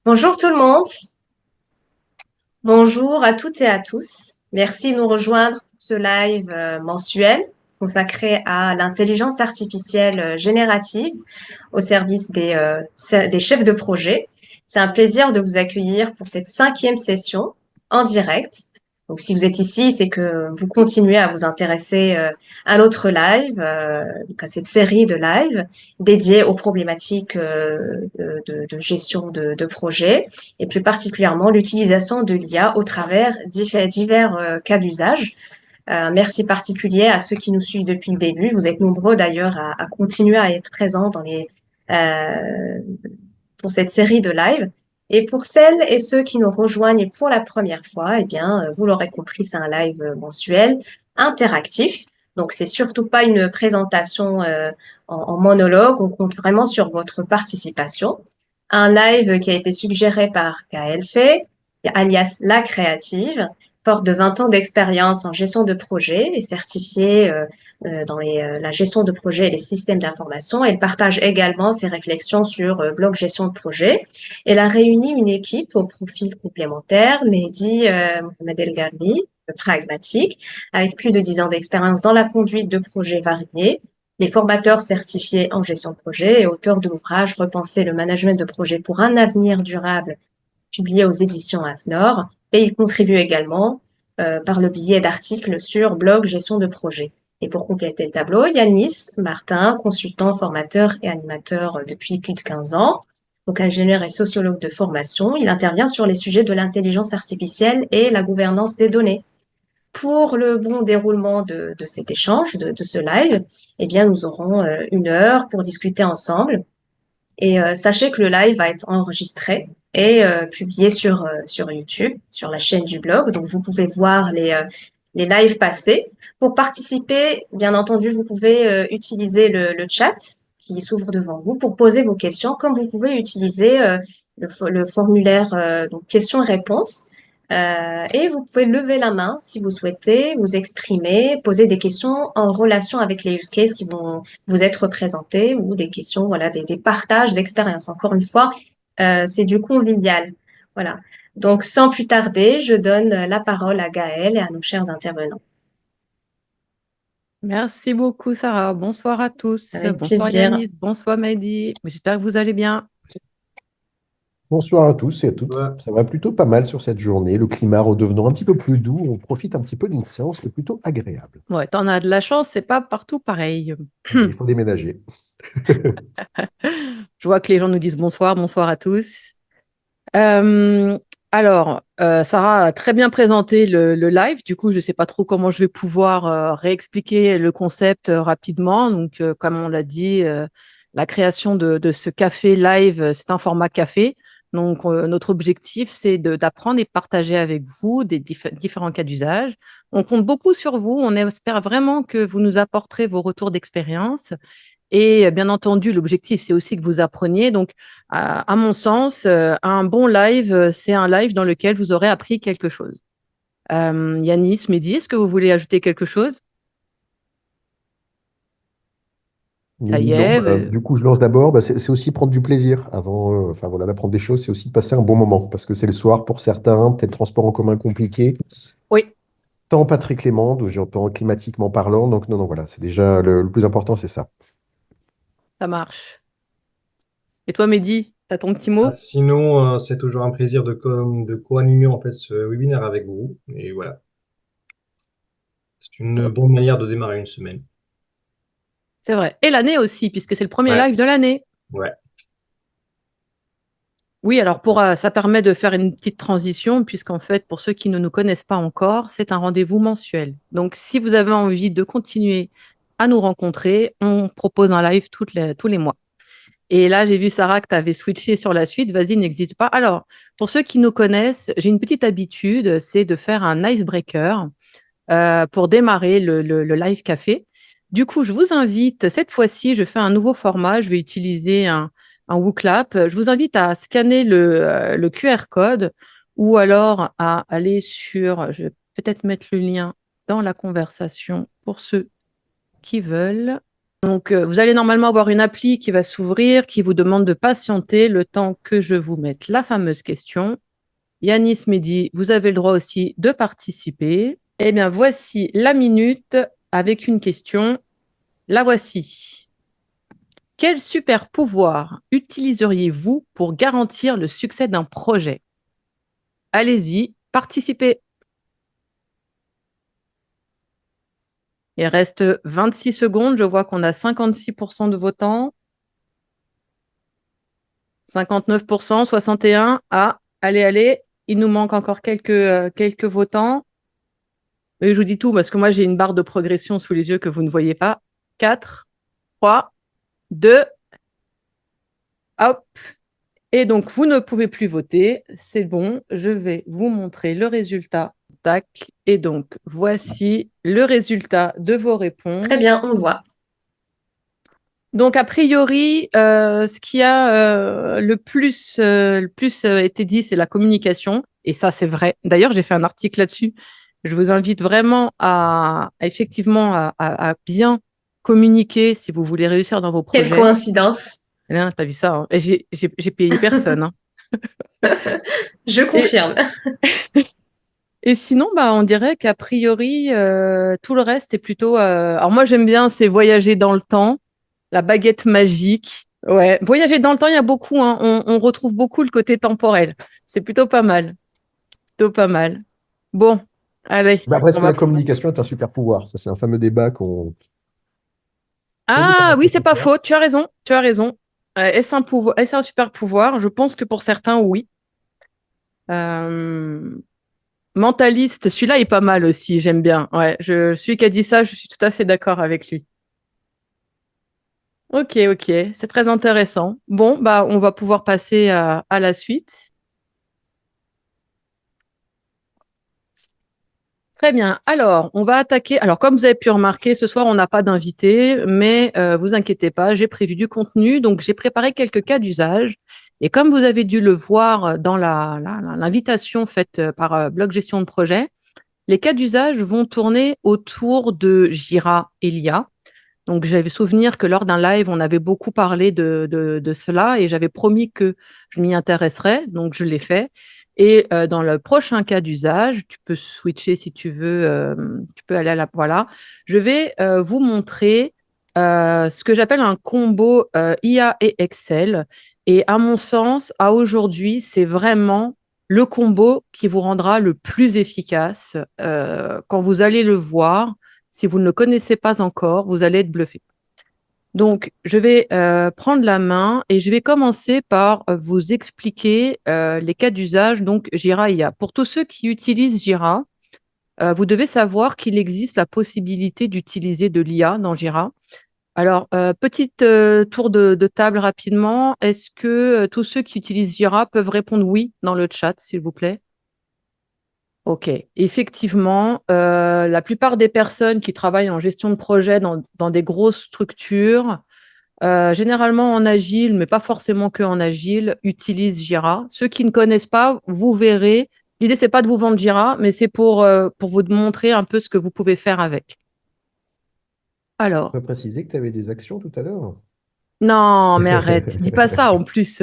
Bonjour tout le monde, bonjour à toutes et à tous. Merci de nous rejoindre pour ce live mensuel consacré à l'intelligence artificielle générative au service des chefs de projet. C'est un plaisir de vous accueillir pour cette cinquième session en direct. Donc, si vous êtes ici, c'est que vous continuez à vous intéresser à notre live, donc à cette série de lives dédiés aux problématiques de gestion de projet et plus particulièrement l'utilisation de l'IA au travers divers cas d'usage. Merci particulier à ceux qui nous suivent depuis le début. Vous êtes nombreux d'ailleurs à continuer à être présents pour cette série de live. Et pour celles et ceux qui nous rejoignent pour la première fois, eh bien, vous l'aurez compris, c'est un live mensuel interactif. Donc, c'est surtout pas une présentation en monologue. On compte vraiment sur votre participation. Un live qui a été suggéré par Gaëlle Fay, alias La Créative, forte de 20 ans d'expérience en gestion de projet et certifiée la gestion de projet et les systèmes d'information. Elle partage également ses réflexions sur blog gestion de projet. Elle a réuni une équipe au profil complémentaire, Mehdi Mohamed El Garbi, pragmatique, avec plus de 10 ans d'expérience dans la conduite de projets variés, les formateurs certifiés en gestion de projet et auteurs de l'ouvrage Repenser le management de projet pour un avenir durable, publié aux éditions AFNOR, et il contribue également par le biais d'articles sur blog gestion de projet. Et pour compléter le tableau, Yanis Martin, consultant, formateur et animateur depuis plus de 15 ans, donc ingénieur et sociologue de formation. Il intervient sur les sujets de l'intelligence artificielle et la gouvernance des données. Pour le bon déroulement de cet échange, de ce live, eh bien, nous aurons 1 heure pour discuter ensemble. Et sachez que le live va être enregistré et publié sur YouTube, sur la chaîne du blog. Donc, vous pouvez voir les lives passés. Pour participer, bien entendu, vous pouvez utiliser le chat qui s'ouvre devant vous pour poser vos questions, comme vous pouvez utiliser le formulaire donc questions-réponses. Et vous pouvez lever la main si vous souhaitez vous exprimer, poser des questions en relation avec les use cases qui vont vous être présentés ou des questions, voilà, des partages d'expérience. Encore une fois, c'est du convivial. Voilà. Donc, sans plus tarder, je donne la parole à Gaëlle et à nos chers intervenants. Merci beaucoup, Sarah. Bonsoir à tous. Avec Bonsoir plaisir. Yanis. Bonsoir Mehdi. J'espère que vous allez bien. Bonsoir à tous et à toutes. Ouais. Ça va plutôt pas mal sur cette journée. Le climat redevenant un petit peu plus doux, on profite un petit peu d'une séance qui est plutôt agréable. Ouais, t'en as de la chance, c'est pas partout pareil. Oui, il faut déménager. Je vois que les gens nous disent bonsoir, bonsoir à tous. Sarah a très bien présenté le live. Du coup, je ne sais pas trop comment je vais pouvoir réexpliquer le concept rapidement. Donc, comme on l'a dit, la création de ce café live, c'est un format café. Donc, notre objectif, c'est d'apprendre et partager avec vous des différents cas d'usage. On compte beaucoup sur vous. On espère vraiment que vous nous apporterez vos retours d'expérience. Et bien entendu, l'objectif, c'est aussi que vous appreniez. Donc, à mon sens, un bon live, c'est un live dans lequel vous aurez appris quelque chose. Yanis, Mehdi, est-ce que vous voulez ajouter quelque chose? Ça y Non, est. du coup, je lance d'abord. C'est aussi prendre du plaisir avant. Enfin voilà, d'apprendre des choses, c'est aussi de passer un bon moment parce que c'est le soir pour certains, peut-être le transport en commun compliqué, Oui, temps pas très clément, donc j'entends climatiquement parlant. Donc non, non, voilà, c'est déjà le plus important, c'est ça. ça marche. Et toi, Mehdi, tu as ton petit Ah, mot? sinon, c'est toujours un plaisir de co-animer en fait ce webinaire avec vous. Et voilà, c'est une Top. bonne manière de démarrer une semaine. C'est vrai. Et l'année aussi, puisque c'est le premier Ouais, live de l'année. ouais. Oui, alors ça permet de faire une petite transition, puisqu'en fait, pour ceux qui ne nous connaissent pas encore, c'est un rendez-vous mensuel. Donc, si vous avez envie de continuer à nous rencontrer, on propose un live tous les mois. Et là, j'ai vu, Sarah, que tu avais switché sur la suite. Vas-y, n'hésite pas. Alors, pour ceux qui nous connaissent, j'ai une petite habitude, c'est de faire un icebreaker pour démarrer le live café. Du coup, je vous invite, cette fois-ci, je fais un nouveau format. Je vais utiliser un WooClap. Je vous invite à scanner le QR code ou alors à aller sur, je vais peut-être mettre le lien dans la conversation pour ceux qui veulent. Donc, vous allez normalement avoir une appli qui va s'ouvrir, qui vous demande de patienter le temps que je vous mette la fameuse question. Yanis, Mehdi, vous avez le droit aussi de participer. Eh bien, voici la minute avec une question. La voici. Quel super pouvoir utiliseriez-vous pour garantir le succès d'un projet? Allez-y, participez. Il reste 26 secondes. Je vois qu'on a 56% de votants. 59%, 61%. Ah, allez. Il nous manque encore quelques votants. Et je vous dis tout parce que moi, j'ai une barre de progression sous les yeux que vous ne voyez pas. 4, 3, 2, hop. Et donc, vous ne pouvez plus voter. C'est bon, je vais vous montrer le résultat. Tac. Et donc, voici le résultat de vos réponses. Très bien, on le voit. Donc, a priori, ce qui a le plus été dit, c'est la communication. Et ça, c'est vrai. D'ailleurs, j'ai fait un article là-dessus. Je vous invite vraiment effectivement à bien communiquer si vous voulez réussir dans vos Quelle projets. coïncidence. Là, t'as vu ça, hein. Et j'ai payé personne, hein. Je confirme. Et sinon, on dirait qu'a priori, tout le reste est plutôt. Alors moi, j'aime bien, c'est voyager dans le temps, la baguette magique. Ouais, voyager dans le temps, il y a beaucoup, hein. On retrouve beaucoup le côté temporel. C'est plutôt pas mal. Plutôt pas mal. Bon, allez. Après, est-ce on que va- la communication est un super pouvoir? Ça, c'est un fameux débat qu'on dit Ah oui, c'est pas faire. faux. Tu as raison. Tu as raison. Est-ce un pouvoir, est-ce un super pouvoir? Je pense que pour certains, oui. Euh, Mentaliste, celui-là est pas mal aussi, j'aime bien. Ouais, celui qui a dit ça, je suis tout à fait d'accord avec lui. Ok, c'est très intéressant. Bon, on va pouvoir passer à la suite. Très bien. Alors, on va attaquer. Alors, comme vous avez pu remarquer, ce soir, on n'a pas d'invité, mais vous inquiétez pas, j'ai prévu du contenu. Donc, j'ai préparé quelques cas d'usage. Et comme vous avez dû le voir dans l'invitation faite par Blog Gestion de Projet, les cas d'usage vont tourner autour de Jira et l'IA. Donc, j'avais souvenir que lors d'un live, on avait beaucoup parlé de cela et j'avais promis que je m'y intéresserais. Donc, je l'ai fait. Et dans le prochain cas d'usage, tu peux switcher si tu veux, tu peux aller à la. Voilà. Je vais vous montrer ce que j'appelle un combo IA et Excel. Et à mon sens, à aujourd'hui, c'est vraiment le combo qui vous rendra le plus efficace. Quand vous allez le voir, si vous ne le connaissez pas encore, vous allez être bluffé. Donc, je vais prendre la main et je vais commencer par vous expliquer les cas d'usage. Donc, Jira IA. Pour tous ceux qui utilisent Jira, vous devez savoir qu'il existe la possibilité d'utiliser de l'IA dans Jira. Alors, petite tour de table rapidement. Est-ce que tous ceux qui utilisent Jira peuvent répondre oui dans le chat, s'il vous plaît? Ok, effectivement, la plupart des personnes qui travaillent en gestion de projet dans des grosses structures, généralement en agile, mais pas forcément que en agile, utilisent Jira. Ceux qui ne connaissent pas, vous verrez. L'idée, c'est pas de vous vendre Jira, mais c'est pour vous montrer un peu ce que vous pouvez faire avec. On Alors, peut préciser que tu avais des actions tout à l'heure. non, mais arrête, dis pas ça. En plus,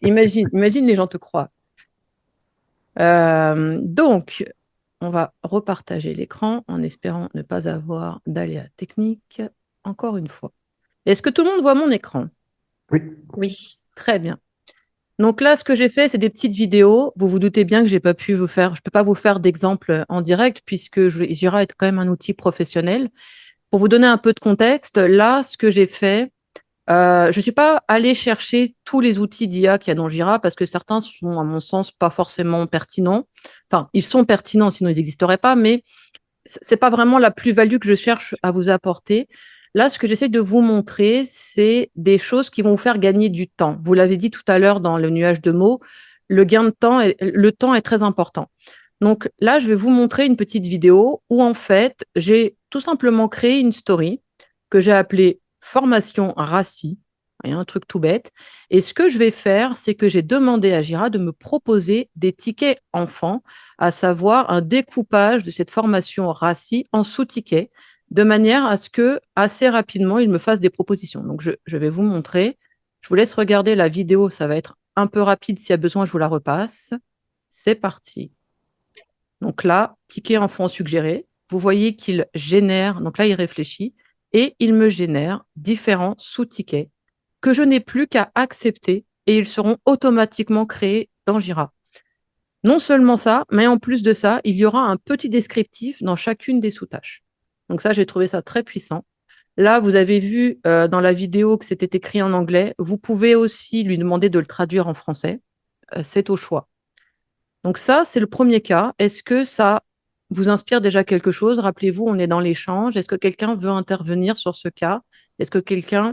imagine les gens te croient. Donc, on va repartager l'écran en espérant ne pas avoir d'aléas techniques. Encore une fois. Est-ce que tout le monde voit mon écran? Oui. Oui. Très bien. Donc là, ce que j'ai fait, c'est des petites vidéos. Vous vous doutez bien que je peux pas vous faire d'exemple en direct puisque Jira est quand même un outil professionnel. Pour vous donner un peu de contexte, là, ce que j'ai fait, je ne suis pas allée chercher tous les outils d'IA qu'il y a dans Jira parce que certains sont, à mon sens, pas forcément pertinents. Enfin, ils sont pertinents, sinon ils n'existeraient pas, mais c'est pas vraiment la plus-value que je cherche à vous apporter. Là, ce que j'essaie de vous montrer, c'est des choses qui vont vous faire gagner du temps. Vous l'avez dit tout à l'heure dans le nuage de mots, le gain de temps, le temps est très important. Donc là, je vais vous montrer une petite vidéo où en fait, j'ai tout simplement créé une story que j'ai appelée formation RACI, un truc tout bête. Et ce que je vais faire, c'est que j'ai demandé à Jira de me proposer des tickets enfants, à savoir un découpage de cette formation RACI en sous-tickets. de manière à ce que, assez rapidement, il me fasse des propositions. Donc, je vais vous montrer. Je vous laisse regarder la vidéo. Ça va être un peu rapide. S'il y a besoin, je vous la repasse. C'est parti. Donc là, ticket enfant suggéré. Vous voyez qu'il génère, donc là, il réfléchit, et il me génère différents sous-tickets que je n'ai plus qu'à accepter et ils seront automatiquement créés dans Jira. Non seulement ça, mais en plus de ça, il y aura un petit descriptif dans chacune des sous-tâches. Donc ça, j'ai trouvé ça très puissant. Là, vous avez vu dans la vidéo que c'était écrit en anglais. Vous pouvez aussi lui demander de le traduire en français. C'est au choix. Donc ça, c'est le premier cas. Est-ce que ça vous inspire déjà quelque chose? Rappelez-vous, on est dans l'échange. Est-ce que quelqu'un veut intervenir sur ce cas? Est-ce que quelqu'un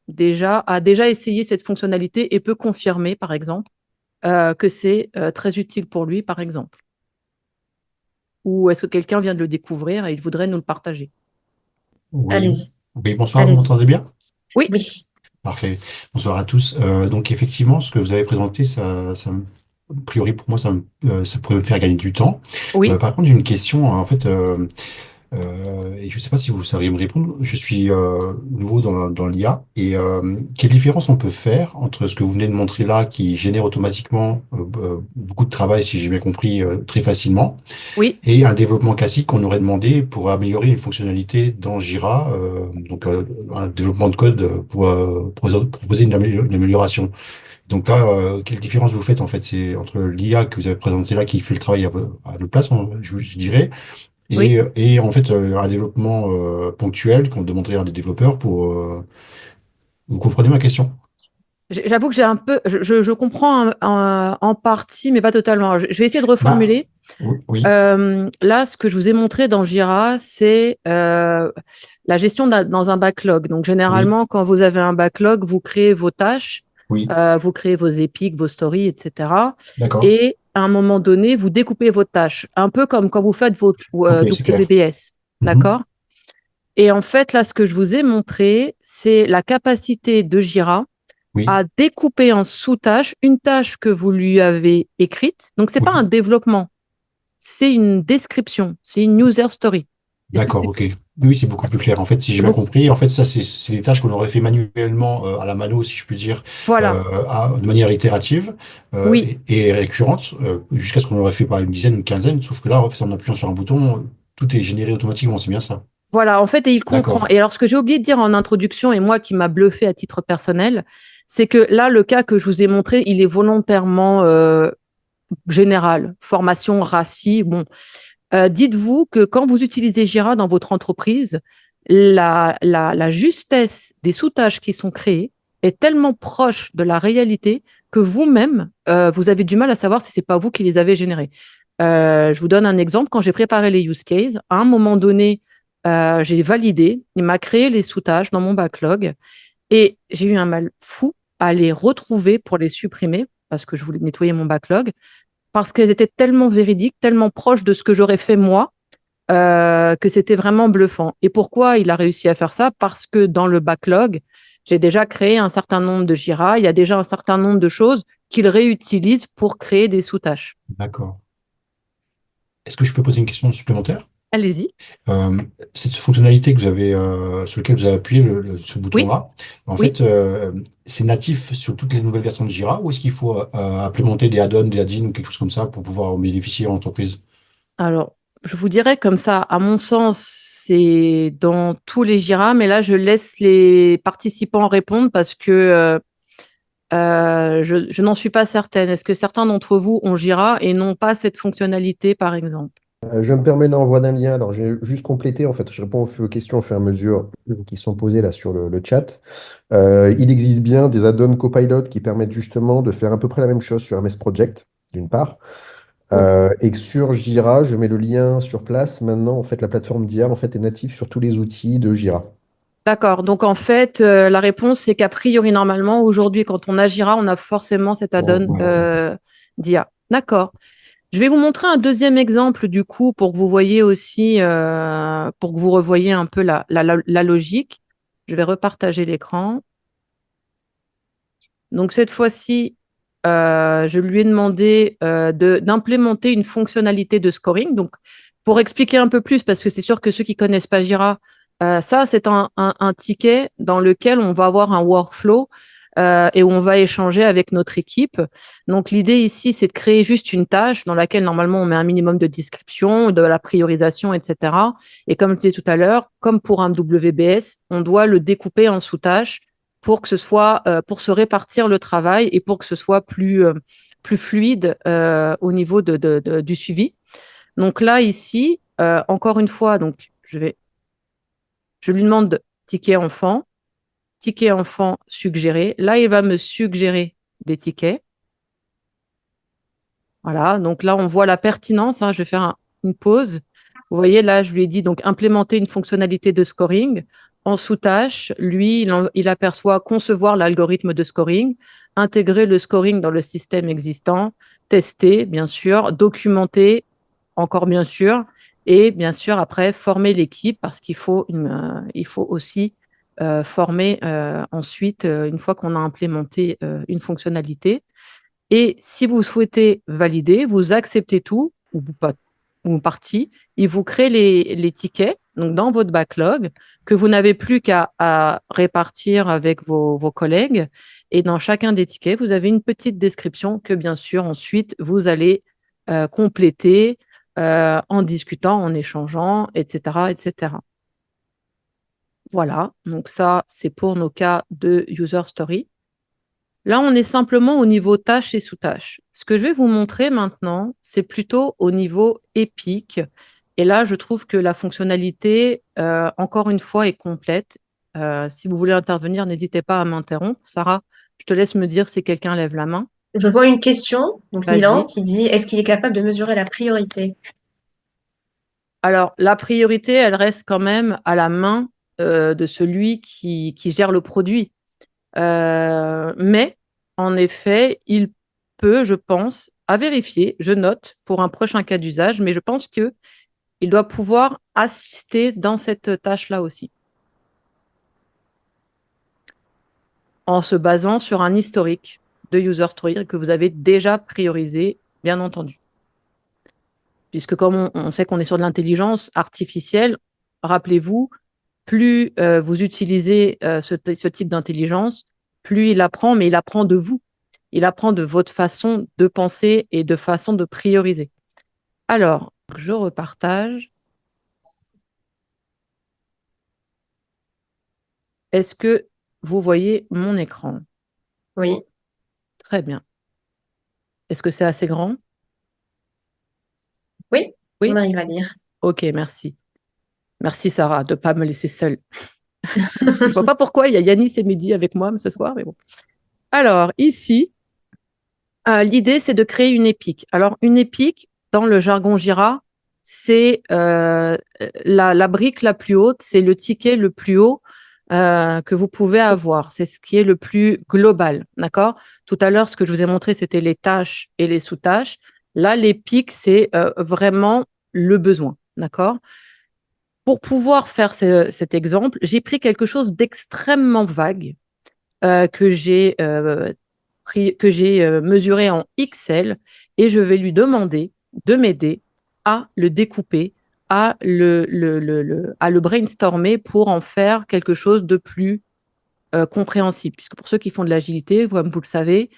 a déjà essayé cette fonctionnalité et peut confirmer, par exemple, que c'est très utile pour lui, par exemple? Ou est-ce que quelqu'un vient de le découvrir et il voudrait nous le partager? Oui, Allez-y, oui, bonsoir, vous allez-y. m'entendez bien? Oui, Oui. Parfait. Bonsoir à tous. Donc effectivement, ce que vous avez présenté, a priori pour moi, ça pourrait me faire gagner du temps. oui, Par contre, j'ai une question. En fait, et je ne sais pas si vous sauriez me répondre. Je suis nouveau dans l'IA. Et quelle différence on peut faire entre ce que vous venez de montrer là, qui génère automatiquement beaucoup de travail, si j'ai bien compris, très facilement, oui. et un développement classique qu'on aurait demandé pour améliorer une fonctionnalité dans Jira, un développement de code pour proposer une amélioration. Donc là, quelle différence vous faites en fait? C'est entre l'IA que vous avez présenté là qui fait le travail à notre place, je dirais, Oui. et en fait un développement ponctuel qu'on demanderait à des développeurs pour. Vous comprenez ma question? J'avoue que j'ai un peu, je comprends en partie, mais pas totalement. Je vais essayer de Bah reformuler. oui, oui, Là, ce que je vous ai montré dans Jira, c'est la gestion dans un backlog. Donc, oui, généralement, quand vous avez un backlog, vous créez vos tâches, oui, vous créez vos épiques, vos stories, etc. d'accord. Et à un moment donné, vous découpez vos tâches, un peu comme quand vous faites votre Ok, c'est clair. WBS. Mhm. D'accord? Et en fait, là, ce que je vous ai montré, c'est la capacité de Jira Oui, à découper en sous-tâches une tâche que vous lui avez écrite. Donc, c'est pas un oui. développement, c'est une description, c'est une user story. Est-ce que D'accord, c'est ok. Oui, c'est beaucoup plus clair. En fait, si j'ai bien beaucoup? compris, en fait, ça, c'est des tâches qu'on aurait fait manuellement à la mano, si je puis dire, Voilà. de manière itérative Oui, et récurrente, jusqu'à ce qu'on aurait fait par une dizaine, une quinzaine. Sauf que là, en fait, en appuyant sur un bouton, tout est généré automatiquement. C'est bien ça. voilà. En fait, et il comprend. Et D'accord. alors, ce que j'ai oublié de dire en introduction, et moi qui m'a bluffé à titre personnel, c'est que là, le cas que je vous ai montré, il est volontairement général. Formation, RACI. Bon, dites-vous que quand vous utilisez Jira dans votre entreprise, la justesse des sous-tâches qui sont créées est tellement proche de la réalité que vous-même, vous avez du mal à savoir si c'est pas vous qui les avez générées. Je vous donne un exemple. Quand j'ai préparé les use cases, à un moment donné, j'ai validé, il m'a créé les sous-tâches dans mon backlog et j'ai eu un mal fou à les retrouver pour les supprimer parce que je voulais nettoyer mon backlog parce qu'elles étaient tellement véridiques, tellement proches de ce que j'aurais fait moi, que c'était vraiment bluffant. Et pourquoi il a réussi à faire ça? Parce que dans le backlog, j'ai déjà créé un certain nombre de Jira, il y a déjà un certain nombre de choses qu'il réutilise pour créer des sous-tâches. D'accord. Est-ce que je peux poser une question supplémentaire? Allez-y. Euh, cette fonctionnalité que vous avez, sur laquelle vous avez appuyé ce Oui, bouton-là, en oui. fait, c'est natif sur toutes les nouvelles versions de Jira ou est-ce qu'il faut implémenter des add-ons, des add-ins ou quelque chose comme ça pour pouvoir en bénéficier en entreprise? Alors, je vous dirais comme ça, à mon sens, c'est dans tous les Jira, mais là, je laisse les participants répondre parce que je n'en suis pas certaine. Est-ce que certains d'entre vous ont Jira et n'ont pas cette fonctionnalité, par exemple? Je me permets l'envoi d'un lien. Alors, j'ai juste complété. En fait, je réponds aux questions au fur et à mesure qui sont posées là sur le chat. Il existe bien des add-ons Copilot qui permettent justement de faire à peu près la même chose sur MS Project, d'une part. Et que sur Jira, je mets le lien sur place. Maintenant, en fait, la plateforme d'IA en fait, est native sur tous les outils de Jira. D'accord. Donc, en fait, la réponse, c'est qu'a priori, normalement, aujourd'hui, quand on agira, on a forcément cet Bon, add-on voilà. d'IA. D'accord. Je vais vous montrer un deuxième exemple, du coup, pour que vous voyez aussi, pour que vous revoyiez un peu la logique. Je vais repartager l'écran. Donc, cette fois-ci, je lui ai demandé d'implémenter une fonctionnalité de scoring. Donc, pour expliquer un peu plus, parce que c'est sûr que ceux qui connaissent pas Jira, Ça, c'est un ticket dans lequel on va avoir un workflow et où on va échanger avec notre équipe. Donc, l'idée ici, c'est de créer juste une tâche dans laquelle, normalement, on met un minimum de description, de la priorisation, etc. Et comme je disais tout à l'heure, comme pour un WBS, on doit le découper en sous-tâches pour que ce soit, pour se répartir le travail et pour que ce soit plus fluide au niveau du suivi. Donc là, ici, encore une fois, donc, je lui demande ticket enfant suggéré. Là, il va me suggérer des tickets. Voilà, donc là, on voit la pertinence. Je vais faire une pause. Vous voyez, là, je lui ai dit donc implémenter une fonctionnalité de scoring. En sous-tâche, lui, il aperçoit concevoir l'algorithme de scoring, intégrer le scoring dans le système existant, tester, bien sûr, documenter, encore bien sûr, et bien sûr, après, former l'équipe parce qu'il faut, il faut aussi former ensuite, une fois qu'on a implémenté une fonctionnalité. Et si vous souhaitez valider, vous acceptez tout ou pas, ou partie, il vous crée les tickets donc dans votre backlog que vous n'avez plus qu'à répartir avec vos collègues. Et dans chacun des tickets, vous avez une petite description que bien sûr ensuite vous allez compléter en discutant, en échangeant, etc., etc. Voilà, donc ça c'est pour nos cas de user story. Là, on est simplement au niveau tâches et sous-tâches. Ce que je vais vous montrer maintenant, c'est plutôt au niveau épique. Et là, je trouve que la fonctionnalité, encore une fois, est complète. Si vous voulez intervenir, n'hésitez pas à m'interrompre. Sarah, je te laisse me dire si quelqu'un lève la main. Je vois une question, donc Milan, Vas-y. qui dit, est-ce qu'il est capable de mesurer la priorité? Alors, la priorité, elle reste quand même à la main de celui qui gère le produit. Mais, en effet, il peut, je pense, à vérifier, je note pour un prochain cas d'usage, mais je pense qu'il doit pouvoir assister dans cette tâche-là aussi, en se basant sur un historique de user story que vous avez déjà priorisé, bien entendu. Puisque comme on sait qu'on est sur de l'intelligence artificielle, rappelez-vous, plus vous utilisez ce type d'intelligence, plus il apprend, mais il apprend de vous. Il apprend de votre façon de penser et de façon de prioriser. Alors, je repartage. Est-ce que vous voyez mon écran? Oui, Très bien. Est-ce que c'est assez grand? oui, on Oui? arrive à lire. Ok, merci. Merci Sarah de ne pas me laisser seule. Je ne vois pas pourquoi il y a Yanis et Mehdi avec moi ce soir, mais bon. Alors, ici, l'idée, c'est de créer une épique. Alors, une épique, dans le jargon Jira, c'est la brique la plus haute, c'est le ticket le plus haut que vous pouvez avoir. C'est ce qui est le plus global, d'accord? Tout à l'heure, ce que je vous ai montré, c'était les tâches et les sous-tâches. Là, l'épique, c'est vraiment le besoin, d'accord? Pour pouvoir faire cet exemple, j'ai pris quelque chose d'extrêmement vague que j'ai mesuré en XL et je vais lui demander de m'aider à le découper, à le brainstormer pour en faire quelque chose de plus compréhensible. Puisque pour ceux qui font de l'agilité, comme vous le savez,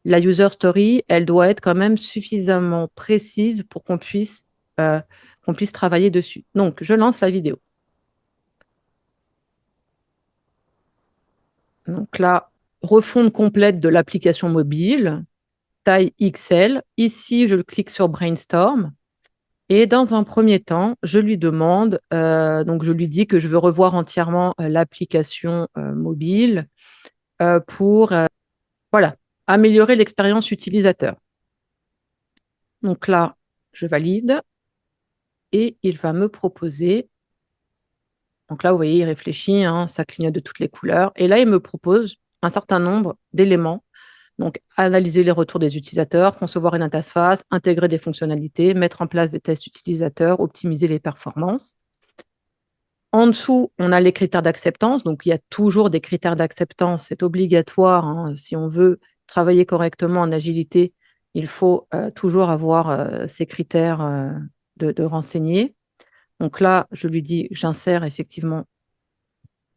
la user story, elle doit être quand même suffisamment précise pour qu'on puisse travailler dessus. Donc, je lance la vidéo. Donc là, refonte complète de l'application mobile, taille XL. Ici, je clique sur Brainstorm. Et dans un premier temps, je lui demande, donc je lui dis que je veux revoir entièrement l'application mobile pour voilà, améliorer l'expérience utilisateur. Donc là, je valide et il va me proposer. Donc là, vous voyez, il réfléchit, ça clignote de toutes les couleurs. Et là, il me propose un certain nombre d'éléments. Donc, analyser les retours des utilisateurs, concevoir une interface, intégrer des fonctionnalités, mettre en place des tests utilisateurs, optimiser les performances. En dessous, on a les critères d'acceptance. Donc, il y a toujours des critères d'acceptance. C'est obligatoire. Si on veut travailler correctement en agilité, il faut toujours avoir ces critères de renseigner. Donc là, je lui dis, j'insère effectivement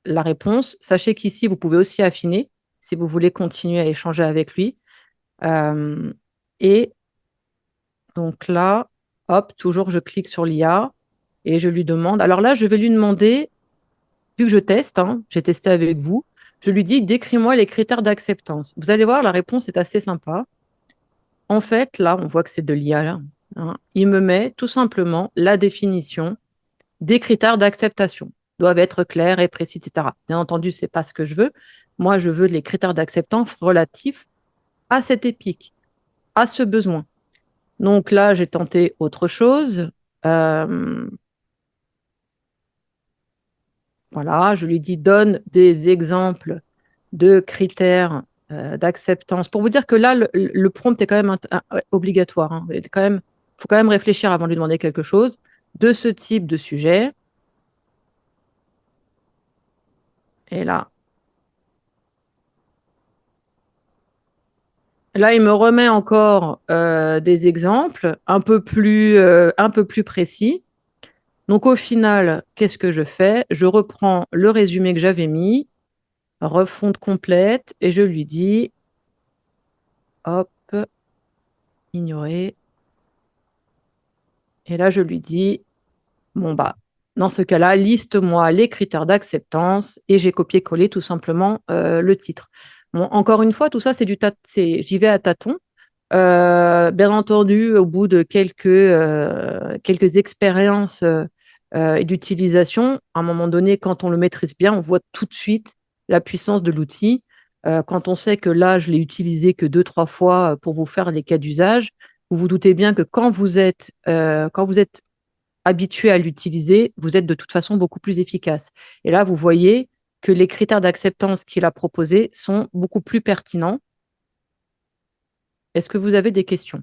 la réponse. Sachez qu'ici, vous pouvez aussi affiner si vous voulez continuer à échanger avec lui. Et donc là, hop, toujours je clique sur l'IA et je lui demande. Alors là, je vais lui demander, vu que je teste, hein, j'ai testé avec vous, je lui dis décris-moi les critères d'acceptance. Vous allez voir, la réponse est assez sympa. En fait, là, on voit que c'est de l'IA là. Hein. Il me met tout simplement la définition des critères d'acceptation. Doivent être clairs et précis, etc. Bien entendu, c'est pas ce que je veux. Moi, je veux les critères d'acceptance relatifs à cette épique, à ce besoin. Donc là, j'ai tenté autre chose. Voilà, je lui dis donne des exemples de critères d'acceptance. Pour vous dire que là, le prompt est quand même obligatoire. Hein. Il faut quand même réfléchir avant de lui demander quelque chose de ce type de sujet. Et là, il me remet encore des exemples un peu plus précis. Donc, au final, qu'est-ce que je fais? Je reprends le résumé que j'avais mis, refonte complète, et je lui dis, hop, ignorer. Et là, je lui dis, bon, bah, dans ce cas-là, liste-moi les critères d'acceptance, et j'ai copié-collé tout simplement le titre. Bon, encore une fois, tout ça, j'y vais à tâtons. Bien entendu, au bout de quelques expériences et d'utilisation, à un moment donné, quand on le maîtrise bien, on voit tout de suite la puissance de l'outil. Quand on sait que là, je l'ai utilisé que 2-3 fois pour vous faire les cas d'usage, vous vous doutez bien que quand vous êtes habitué à l'utiliser, vous êtes de toute façon beaucoup plus efficace. Et là, vous voyez que les critères d'acceptance qu'il a proposés sont beaucoup plus pertinents. Est-ce que vous avez des questions?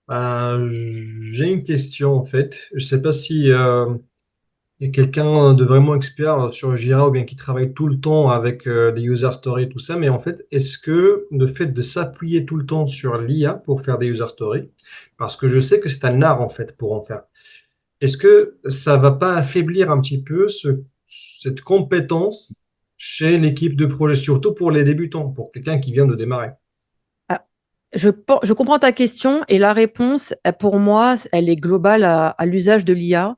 J'ai une question en fait. Je sais pas si il y a quelqu'un de vraiment expert sur Jira ou bien qui travaille tout le temps avec des user stories et tout ça, mais en fait, est-ce que le fait de s'appuyer tout le temps sur l'IA pour faire des user stories, parce que je sais que c'est un art en fait pour en faire, est-ce que ça va pas affaiblir un petit peu cette compétence chez l'équipe de projet, surtout pour les débutants, pour quelqu'un qui vient de démarrer? Ah, je comprends ta question et la réponse, pour moi, elle est globale à l'usage de l'IA.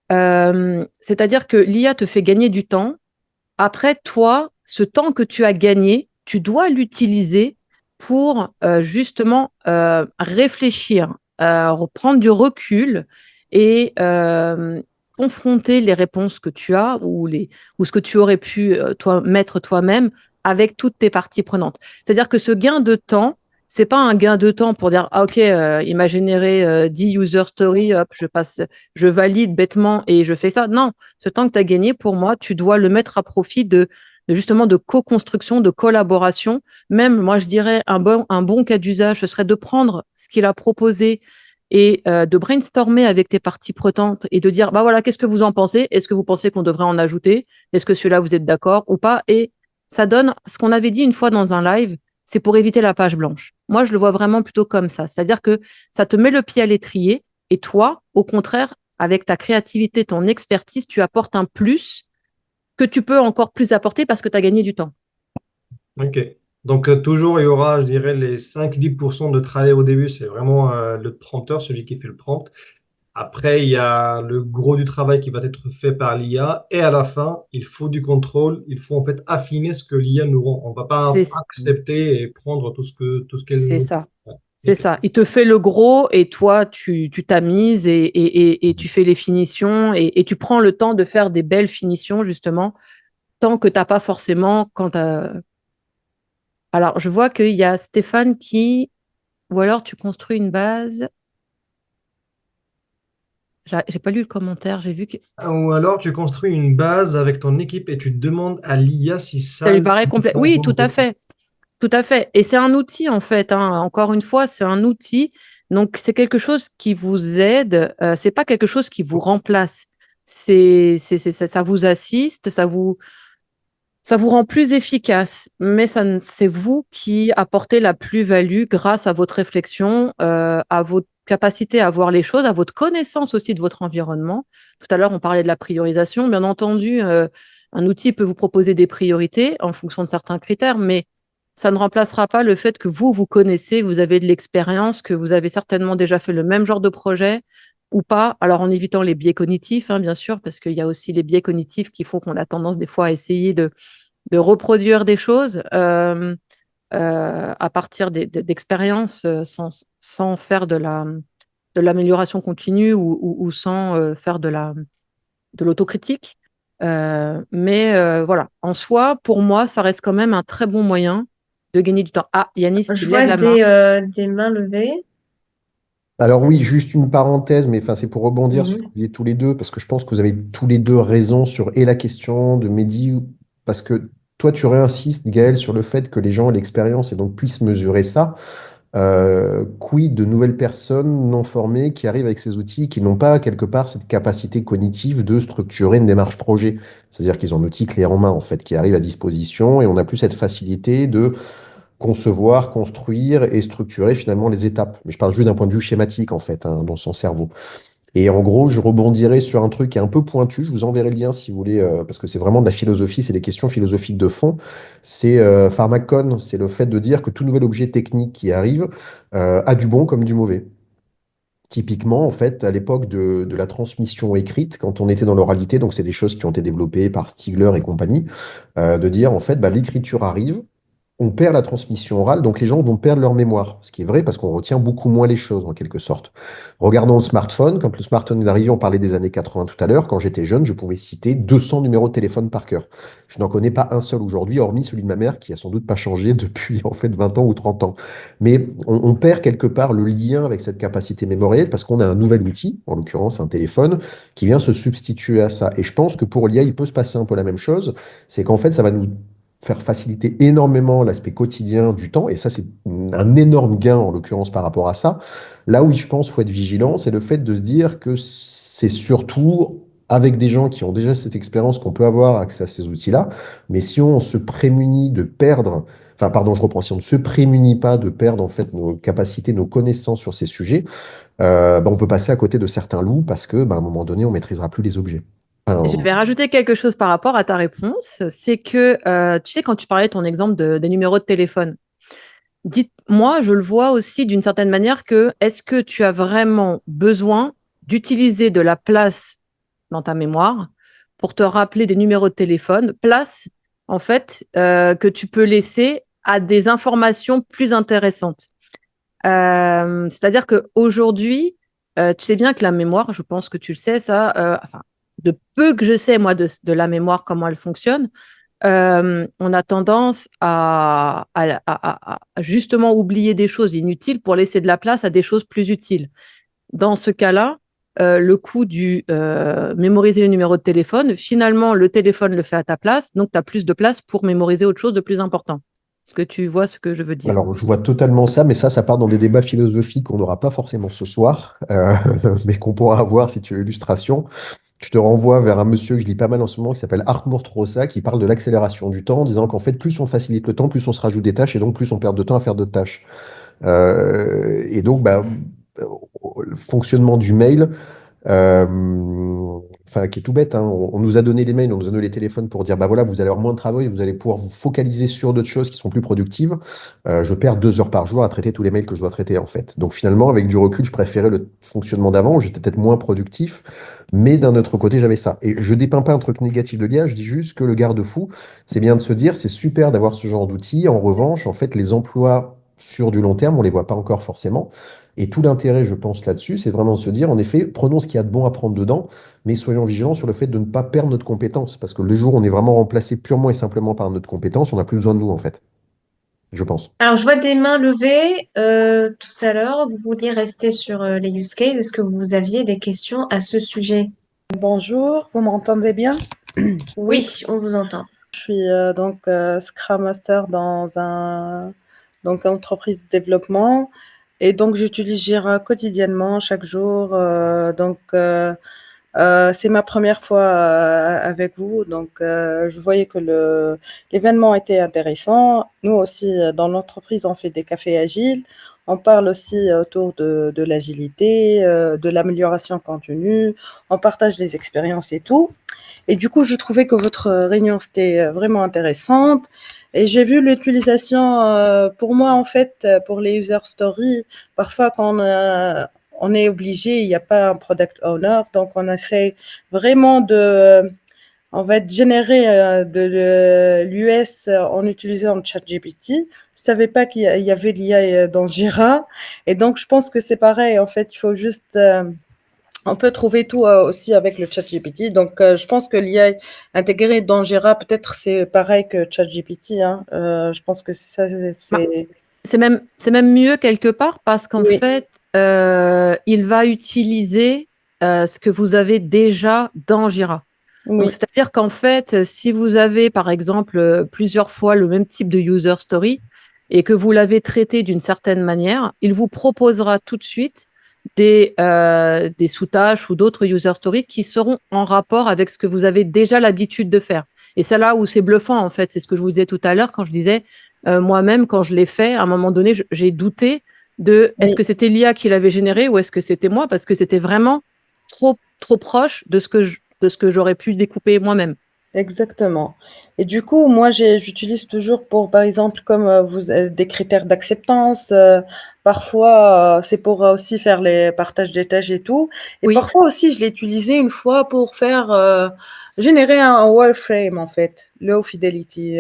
C'est-à-dire que l'IA te fait gagner du temps. Après, toi, ce temps que tu as gagné, tu dois l'utiliser pour justement réfléchir, reprendre du recul et confronter les réponses que tu as ou ce que tu aurais pu mettre toi-même avec toutes tes parties prenantes. C'est-à-dire que ce gain de temps, c'est pas un gain de temps pour dire ah ok il m'a généré 10 user stories, hop je valide bêtement et je fais ça. Non, ce temps que tu as gagné pour moi, tu dois le mettre à profit justement de co-construction, de collaboration. Même moi je dirais un bon cas d'usage, ce serait de prendre ce qu'il a proposé et de brainstormer avec tes parties prenantes et de dire bah voilà qu'est-ce que vous en pensez? Est-ce que vous pensez qu'on devrait en ajouter? Est-ce que celui-là vous êtes d'accord ou pas? Et ça donne ce qu'on avait dit une fois dans un live, c'est pour éviter la page blanche. Moi, je le vois vraiment plutôt comme ça. C'est-à-dire que ça te met le pied à l'étrier et toi, au contraire, avec ta créativité, ton expertise, tu apportes un plus que tu peux encore plus apporter parce que tu as gagné du temps. Ok. Donc, toujours, il y aura, je dirais, les 5-10% de travail au début, c'est vraiment le prompteur, celui qui fait le prompt. Après, il y a le gros du travail qui va être fait par l'IA. Et à la fin, il faut du contrôle. Il faut en fait affiner ce que l'IA nous rend. On ne va pas C'est accepter et prendre tout ce qu'elle c'est nous ça. dit. C'est Ok. ça. Il te fait le gros et toi, tu t'amuses et tu fais les finitions et tu prends le temps de faire des belles finitions, justement, tant que tu n'as pas forcément. Alors, je vois qu'il y a Stéphane qui. Ou alors tu construis une base. J'ai pas lu le commentaire, j'ai vu que Ou alors, tu construis une base avec ton équipe et tu demandes à l'IA si ça ça lui lui paraît complet. Oui, tout à rend. fait. Tout à fait. Et c'est un outil, en fait. Hein. Encore une fois, c'est un outil. Donc, c'est quelque chose qui vous aide. C'est pas quelque chose qui vous remplace. Ça vous assiste, ça vous rend plus efficace. Mais c'est vous qui apportez la plus-value grâce à votre réflexion, capacité à voir les choses, à votre connaissance aussi de votre environnement. Tout à l'heure, on parlait de la priorisation. Bien entendu, un outil peut vous proposer des priorités en fonction de certains critères, mais ça ne remplacera pas le fait que vous connaissez, que vous avez de l'expérience, que vous avez certainement déjà fait le même genre de projet ou pas. Alors, en évitant les biais cognitifs, hein, bien sûr, parce qu'il y a aussi les biais cognitifs qui font qu'on a tendance des fois à essayer de reproduire des choses à partir d'expériences sans faire de l'amélioration continue ou sans faire de l'autocritique. Mais voilà, en soi, pour moi, ça reste quand même un très bon moyen de gagner du temps. Ah, Yanis qui Je lève vois la main. des mains levées. Alors oui, juste une parenthèse, mais enfin, c'est pour rebondir sur ce que Mhm. vous disiez tous les deux, parce que je pense que vous avez tous les deux raison sur et la question de Mehdi, parce que toi, tu réinsistes, Gaël, sur le fait que les gens aient l'expérience et donc puissent mesurer ça. Quid de nouvelles personnes non formées qui arrivent avec ces outils, qui n'ont pas quelque part cette capacité cognitive de structurer une démarche projet. C'est-à-dire qu'ils ont un outil clé en main, en fait, qui arrive à disposition et on n'a plus cette facilité de concevoir, construire et structurer finalement les étapes. Mais je parle juste d'un point de vue schématique, en fait, hein, dans son cerveau. Et en gros, je rebondirai sur un truc qui est un peu pointu. Je vous enverrai le lien si vous voulez, parce que c'est vraiment de la philosophie, c'est des questions philosophiques de fond. C'est Pharmacon, c'est le fait de dire que tout nouvel objet technique qui arrive a du bon comme du mauvais. Typiquement, en fait, à l'époque de la transmission écrite, quand on était dans l'oralité, donc c'est des choses qui ont été développées par Stigler et compagnie, de dire en fait, bah, l'écriture arrive, on perd la transmission orale, donc les gens vont perdre leur mémoire. Ce qui est vrai parce qu'on retient beaucoup moins les choses, en quelque sorte. Regardons le smartphone. Quand le smartphone est arrivé, on parlait des années 80 tout à l'heure. Quand j'étais jeune, je pouvais citer 200 numéros de téléphone par cœur. Je n'en connais pas un seul aujourd'hui, hormis celui de ma mère, qui a sans doute pas changé depuis en fait 20 ans ou 30 ans. Mais on perd quelque part le lien avec cette capacité mémorielle parce qu'on a un nouvel outil, en l'occurrence un téléphone, qui vient se substituer à ça. Et je pense que pour l'IA, il peut se passer un peu la même chose. C'est qu'en fait, ça va nous faire faciliter énormément l'aspect quotidien du temps, et ça, c'est un énorme gain, en l'occurrence, par rapport à ça. Là où je pense qu'il faut être vigilant, c'est le fait de se dire que c'est surtout avec des gens qui ont déjà cette expérience qu'on peut avoir accès à ces outils-là, mais si on se prémunit de perdre, enfin, pardon, je reprends, si on ne se prémunit pas de perdre, en fait, nos capacités, nos connaissances sur ces sujets, on peut passer à côté de certains loups parce que, à un moment donné, on maîtrisera plus les objets. Je Enfin, vais rajouter quelque chose par rapport à ta réponse. C'est que, tu sais, quand tu parlais de ton exemple des numéros de téléphone, moi, je le vois aussi d'une certaine manière que est-ce que tu as vraiment besoin d'utiliser de la place dans ta mémoire pour te rappeler des numéros de téléphone, place en fait que tu peux laisser à des informations plus intéressantes. C'est-à-dire qu'aujourd'hui, tu sais bien que la mémoire, je pense que tu le sais, ça, enfin, de peu que je sais, moi, de la mémoire, comment elle fonctionne, on a tendance à justement oublier des choses inutiles pour laisser de la place à des choses plus utiles. Dans ce cas-là, le coût du mémoriser les numéros de téléphone, finalement, le téléphone le fait à ta place, donc tu as plus de place pour mémoriser autre chose de plus important. Est-ce que tu vois ce que je veux dire? alors, je vois totalement ça, mais ça part dans des débats philosophiques qu'on n'aura pas forcément ce soir, mais qu'on pourra avoir si tu veux illustration. Je te renvoie vers un monsieur que je lis pas mal en ce moment qui s'appelle Hartmut Rosa, qui parle de l'accélération du temps, en disant qu'en fait, plus on facilite le temps, plus on se rajoute des tâches, et donc plus on perd de temps à faire d'autres tâches. Et donc, le fonctionnement du mail, enfin, qui est tout bête, hein. On nous a donné les mails, on nous a donné les téléphones pour dire, bah voilà, vous allez avoir moins de travail, vous allez pouvoir vous focaliser sur d'autres choses qui sont plus productives. Je perds 2 heures par jour à traiter tous les mails que je dois traiter, en fait. Donc finalement, avec du recul, je préférais le fonctionnement d'avant, où j'étais peut-être moins productif, mais d'un autre côté, j'avais ça. Et je dépeins pas un truc négatif de l'IA, je dis juste que le garde-fou, c'est bien de se dire, c'est super d'avoir ce genre d'outils. En revanche, en fait, les emplois sur du long terme, on les voit pas encore forcément. Et tout l'intérêt, je pense, là-dessus, c'est vraiment de se dire, en effet, prenons ce qu'il y a de bon à prendre dedans, mais soyons vigilants sur le fait de ne pas perdre notre compétence. Parce que le jour où on est vraiment remplacé purement et simplement par notre compétence, on n'a plus besoin de nous, en fait. Je pense. Alors, je vois des mains levées tout à l'heure. Vous vouliez rester sur les use cases. Est-ce que vous aviez des questions à ce sujet? Bonjour, vous m'entendez bien? Oui, on vous entend. Je suis donc Scrum Master dans une entreprise de développement et donc j'utilise Jira quotidiennement, chaque jour. C'est ma première fois avec vous, donc je voyais que l'événement était intéressant. Nous aussi, dans l'entreprise, on fait des cafés agiles. On parle aussi autour de l'agilité, de l'amélioration continue. On partage les expériences et tout. Et du coup, je trouvais que votre réunion, c'était vraiment intéressante. Et j'ai vu l'utilisation, pour moi, en fait, pour les user stories, parfois quand on est obligé, il n'y a pas un product owner, donc on essaie vraiment on va générer de l'US en utilisant ChatGPT. Je savais pas qu'il y avait l'IA dans Jira. Et donc, je pense que c'est pareil. En fait, il faut juste on peut trouver tout aussi avec le ChatGPT. Donc, je pense que l'IA intégrée dans Jira, peut-être c'est pareil que ChatGPT. Hein. Je pense que ça, Bah, c'est... c'est même mieux quelque part parce qu'en Oui, fait, il va utiliser ce que vous avez déjà dans Jira. Donc, oui, c'est-à-dire qu'en fait, si vous avez, par exemple, plusieurs fois le même type de user story et que vous l'avez traité d'une certaine manière, il vous proposera tout de suite des sous-tâches ou d'autres user stories qui seront en rapport avec ce que vous avez déjà l'habitude de faire. Et c'est là où c'est bluffant, en fait. C'est ce que je vous disais tout à l'heure quand je disais, moi-même, quand je l'ai fait, à un moment donné, j'ai douté de est-ce oui. que c'était l'IA qui l'avait généré ou est-ce que c'était moi parce que c'était vraiment trop proche de ce que j'aurais pu découper moi-même. Exactement. Et du coup, moi, j'utilise toujours pour, par exemple, comme vous avez des critères d'acceptance. Parfois, c'est pour aussi faire les partages des tâches et tout. Et Oui, parfois aussi, je l'ai utilisé une fois pour faire générer un wireframe en fait, low fidelity,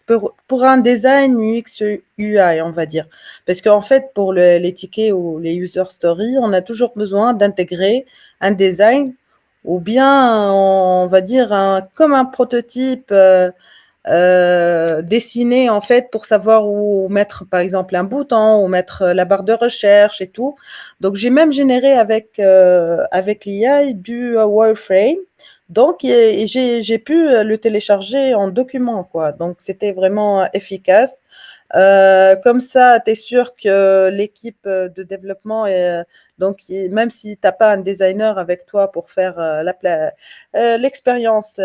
pour un design UX UI, on va dire. Parce qu'en fait, pour les tickets ou les user stories, on a toujours besoin d'intégrer un design ou bien on va dire comme un prototype dessiné en fait pour savoir où mettre par exemple un bouton, où mettre la barre de recherche et tout. Donc j'ai même généré avec l'IA du wireframe. Donc j'ai pu le télécharger en document quoi. Donc c'était vraiment efficace. Comme ça, tu es sûr que l'équipe de développement est, donc même si tu n'as pas un designer avec toi pour faire l'expérience,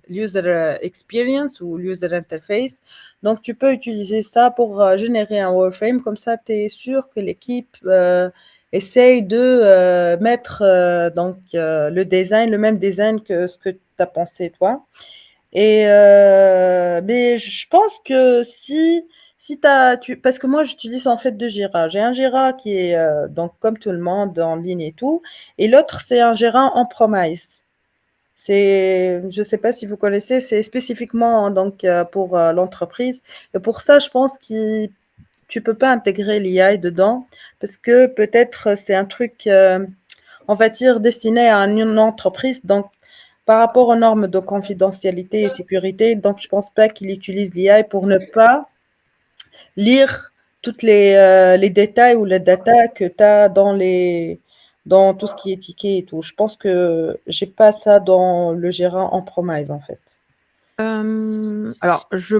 user experience ou user interface, donc tu peux utiliser ça pour générer un wireframe. Comme ça, tu es sûr que l'équipe essaye de mettre le design, le même design que ce que tu as pensé toi. Et mais je pense que si parce que moi j'utilise en fait 2 Jira. J'ai un Jira qui est donc comme tout le monde en ligne et tout, et l'autre c'est un Jira en promise. Je sais pas si vous connaissez, c'est spécifiquement donc pour l'entreprise. Et pour ça, je pense que tu peux pas intégrer l'IA dedans parce que peut-être c'est un truc on va dire, destiné à une entreprise. Donc, par rapport aux normes de confidentialité et sécurité, donc je pense pas qu'il utilise l'IA pour ne pas lire toutes les détails ou les data que tu as dans tout ce qui est ticket et tout. Je pense que j'ai pas ça dans le gérant en promise, en fait. alors je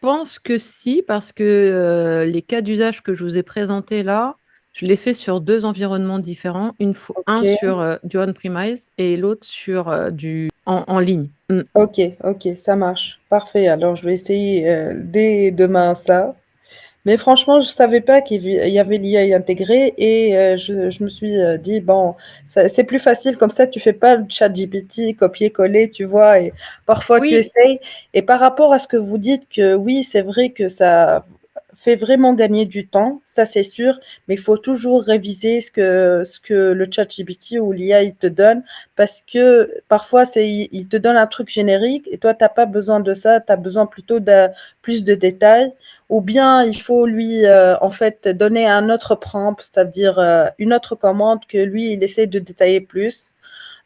pense que si, parce que les cas d'usage que je vous ai présentés là, je l'ai fait sur deux environnements différents, un Ok, sur du on-premise et l'autre sur en ligne. Mm. ok, ok, ça marche. Parfait. Alors, je vais essayer dès demain ça. Mais franchement, je savais pas qu'il y avait l'IA intégrée et je me suis dit, bon, c'est plus facile comme ça, tu fais pas le chat GPT, copier-coller, tu vois, et parfois tu Oui, essayes. Et par rapport à ce que vous dites, que oui, c'est vrai que ça fait vraiment gagner du temps, ça c'est sûr, mais il faut toujours réviser ce que le chat GPT ou l'IA il te donne, parce que parfois il te donne un truc générique et toi, tu n'as pas besoin de ça, tu as besoin plutôt de plus de détails ou bien il faut lui en fait donner un autre prompt, ça veut dire une autre commande que lui il essaie de détailler plus.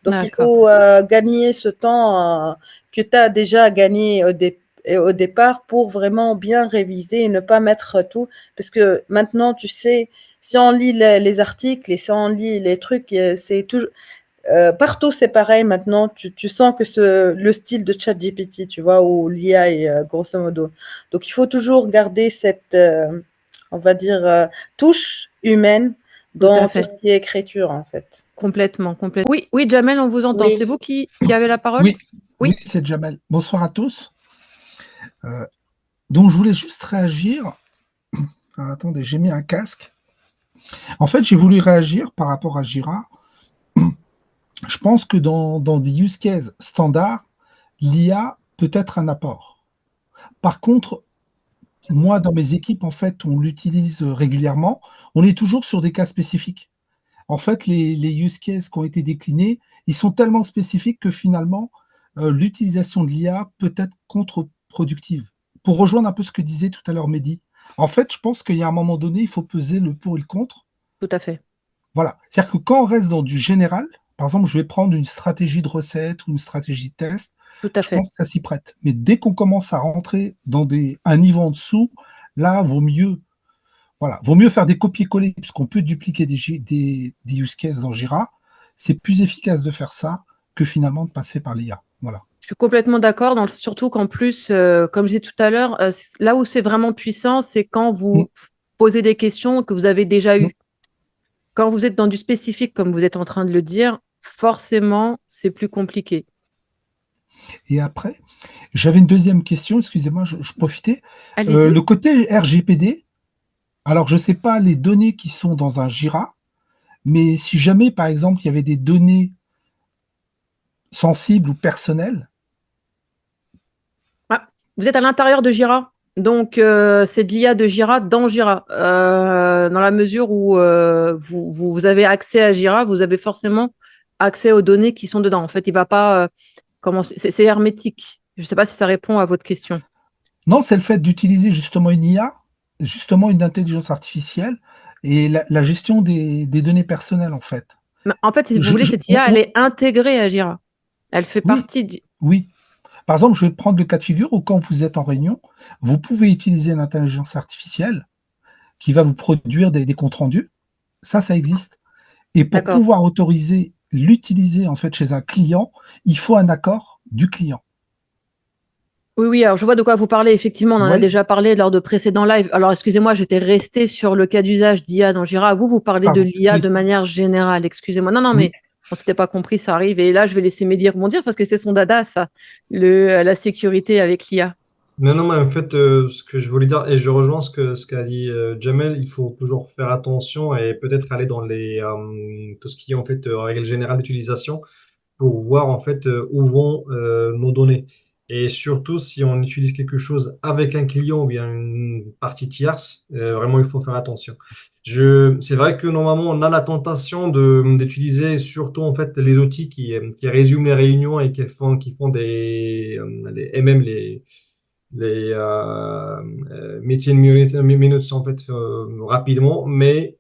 Donc il d'accord. faut gagner ce temps que tu as déjà gagné au départ pour vraiment bien réviser et ne pas mettre tout. Parce que maintenant, tu sais, si on lit les articles et si on lit les trucs, c'est toujours partout, c'est pareil maintenant. Tu sens que le style de ChatGPT, tu vois, ou l'IA est grosso modo. Donc, il faut toujours garder cette, on va dire, touche humaine Tout à dans tout fait. ce qui est écriture, en fait. Complètement. Oui, oui, Jamel, on vous entend. Oui. C'est vous qui avez la parole? Oui, Oui. oui, c'est Jamel. Bonsoir à tous. Donc, je voulais juste réagir. Ah, attendez, j'ai mis un casque. En fait, j'ai voulu réagir par rapport à Jira. Je pense que dans des use cases standards, l'IA peut être un apport. Par contre, moi, dans mes équipes, en fait, on l'utilise régulièrement. On est toujours sur des cas spécifiques. En fait, les use cases qui ont été déclinés, ils sont tellement spécifiques que finalement, l'utilisation de l'IA peut être contre-productive. Pour rejoindre un peu ce que disait tout à l'heure Mehdi, en fait, je pense qu'il y a un moment donné, il faut peser le pour et le contre. Tout à fait. Voilà. C'est-à-dire que quand on reste dans du général, par exemple, je vais prendre une stratégie de recette ou une stratégie de test, Tout à je fait. pense que ça s'y prête. Mais dès qu'on commence à rentrer dans un niveau en dessous, là, vaut mieux faire des copier-coller, puisqu'on peut dupliquer des use cases dans Jira. C'est plus efficace de faire ça que finalement de passer par l'IA. Voilà. Je suis complètement d'accord, surtout qu'en plus, comme je disais tout à l'heure, là où c'est vraiment puissant, c'est quand vous posez des questions que vous avez déjà eues. Quand vous êtes dans du spécifique, comme vous êtes en train de le dire, forcément, c'est plus compliqué. Et après, j'avais une deuxième question, excusez-moi, je profitais. Allez-y. Le côté RGPD, alors je ne sais pas les données qui sont dans un Jira, mais si jamais, par exemple, il y avait des données sensibles ou personnelles. Vous êtes à l'intérieur de Jira, donc c'est de l'IA de Jira dans Jira. Dans la mesure où vous avez accès à Jira, vous avez forcément accès aux données qui sont dedans. En fait, il va pas c'est hermétique. Je ne sais pas si ça répond à votre question. Non, c'est le fait d'utiliser justement une IA, justement une intelligence artificielle et la gestion des données personnelles, en fait. Mais en fait, si vous voulez, cette IA, elle est intégrée à Jira. Elle fait partie Oui. Par exemple, je vais prendre le cas de figure où quand vous êtes en réunion, vous pouvez utiliser une intelligence artificielle qui va vous produire des comptes rendus. Ça existe. Et pour pouvoir autoriser l'utiliser en fait chez un client, il faut un accord du client. Oui, alors je vois de quoi vous parlez. Effectivement, on en a déjà parlé lors de précédents lives. Alors, excusez-moi, j'étais restée sur le cas d'usage d'IA dans Jira. Vous parlez de l'IA de manière générale. Excusez-moi. Non, mais on ne s'était pas compris, ça arrive. Et là, je vais laisser Mehdi rebondir parce que c'est son dada, ça, la sécurité avec l'IA. Non, mais en fait, ce que je voulais dire, et je rejoins ce qu'a dit Jamel, il faut toujours faire attention et peut-être aller dans tout ce qui est en fait règle générale d'utilisation pour voir en fait où vont nos données. Et surtout, si on utilise quelque chose avec un client ou bien une partie tierce, vraiment, il faut faire attention. C'est vrai que normalement, on a la tentation d'utiliser surtout en fait les outils qui résument les réunions et qui font les MM, les meeting minutes en fait rapidement, mais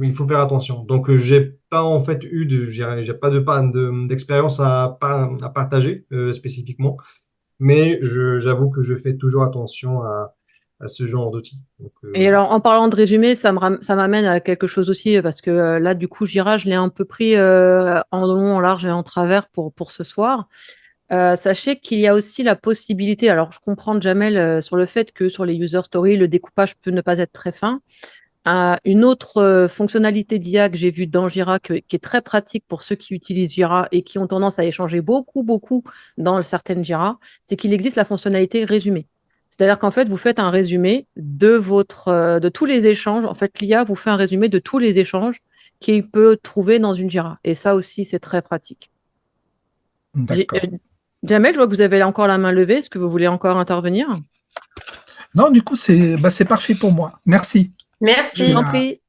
il faut faire attention. Donc, j'ai pas en fait j'ai pas d'expérience à partager spécifiquement, mais j'avoue que je fais toujours attention à ce genre d'outils. Et alors, en parlant de résumé, ça m'amène à quelque chose aussi, parce que là, du coup, Jira, je l'ai un peu pris en long, en large et en travers pour ce soir. Sachez qu'il y a aussi la possibilité, alors je comprends Jamel sur le fait que sur les user stories, le découpage peut ne pas être très fin. Une autre fonctionnalité d'IA que j'ai vue dans Jira, qui est très pratique pour ceux qui utilisent Jira et qui ont tendance à échanger beaucoup dans certaines Jira, c'est qu'il existe la fonctionnalité résumé. C'est-à-dire qu'en fait, vous faites un résumé de tous les échanges. En fait, l'IA vous fait un résumé de tous les échanges qu'il peut trouver dans une Jira. Et ça aussi, c'est très pratique. D'accord. Jamel, je vois que vous avez encore la main levée. Est-ce que vous voulez encore intervenir? Non, du coup, c'est parfait pour moi. Merci. Merci. Je vous en prie.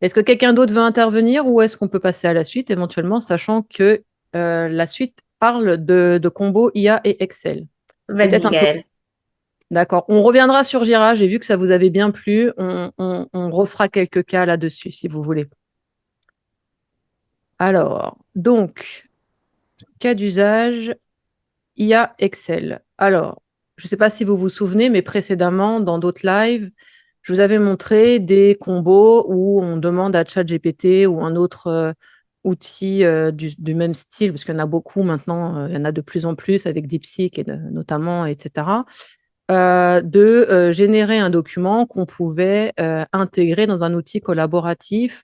Est-ce que quelqu'un d'autre veut intervenir ou est-ce qu'on peut passer à la suite éventuellement, sachant que la suite parle de combo IA et Excel? Vas-y, Gaëlle. D'accord. On reviendra sur Jira. J'ai vu que ça vous avait bien plu. On refera quelques cas là-dessus, si vous voulez. Alors, donc, cas d'usage, IA Excel. Alors, je ne sais pas si vous vous souvenez, mais précédemment, dans d'autres lives, je vous avais montré des combos où on demande à ChatGPT ou un autre outil du même style, parce qu'il y en a beaucoup maintenant, il y en a de plus en plus avec DeepSeek notamment, etc., de générer un document qu'on pouvait intégrer dans un outil collaboratif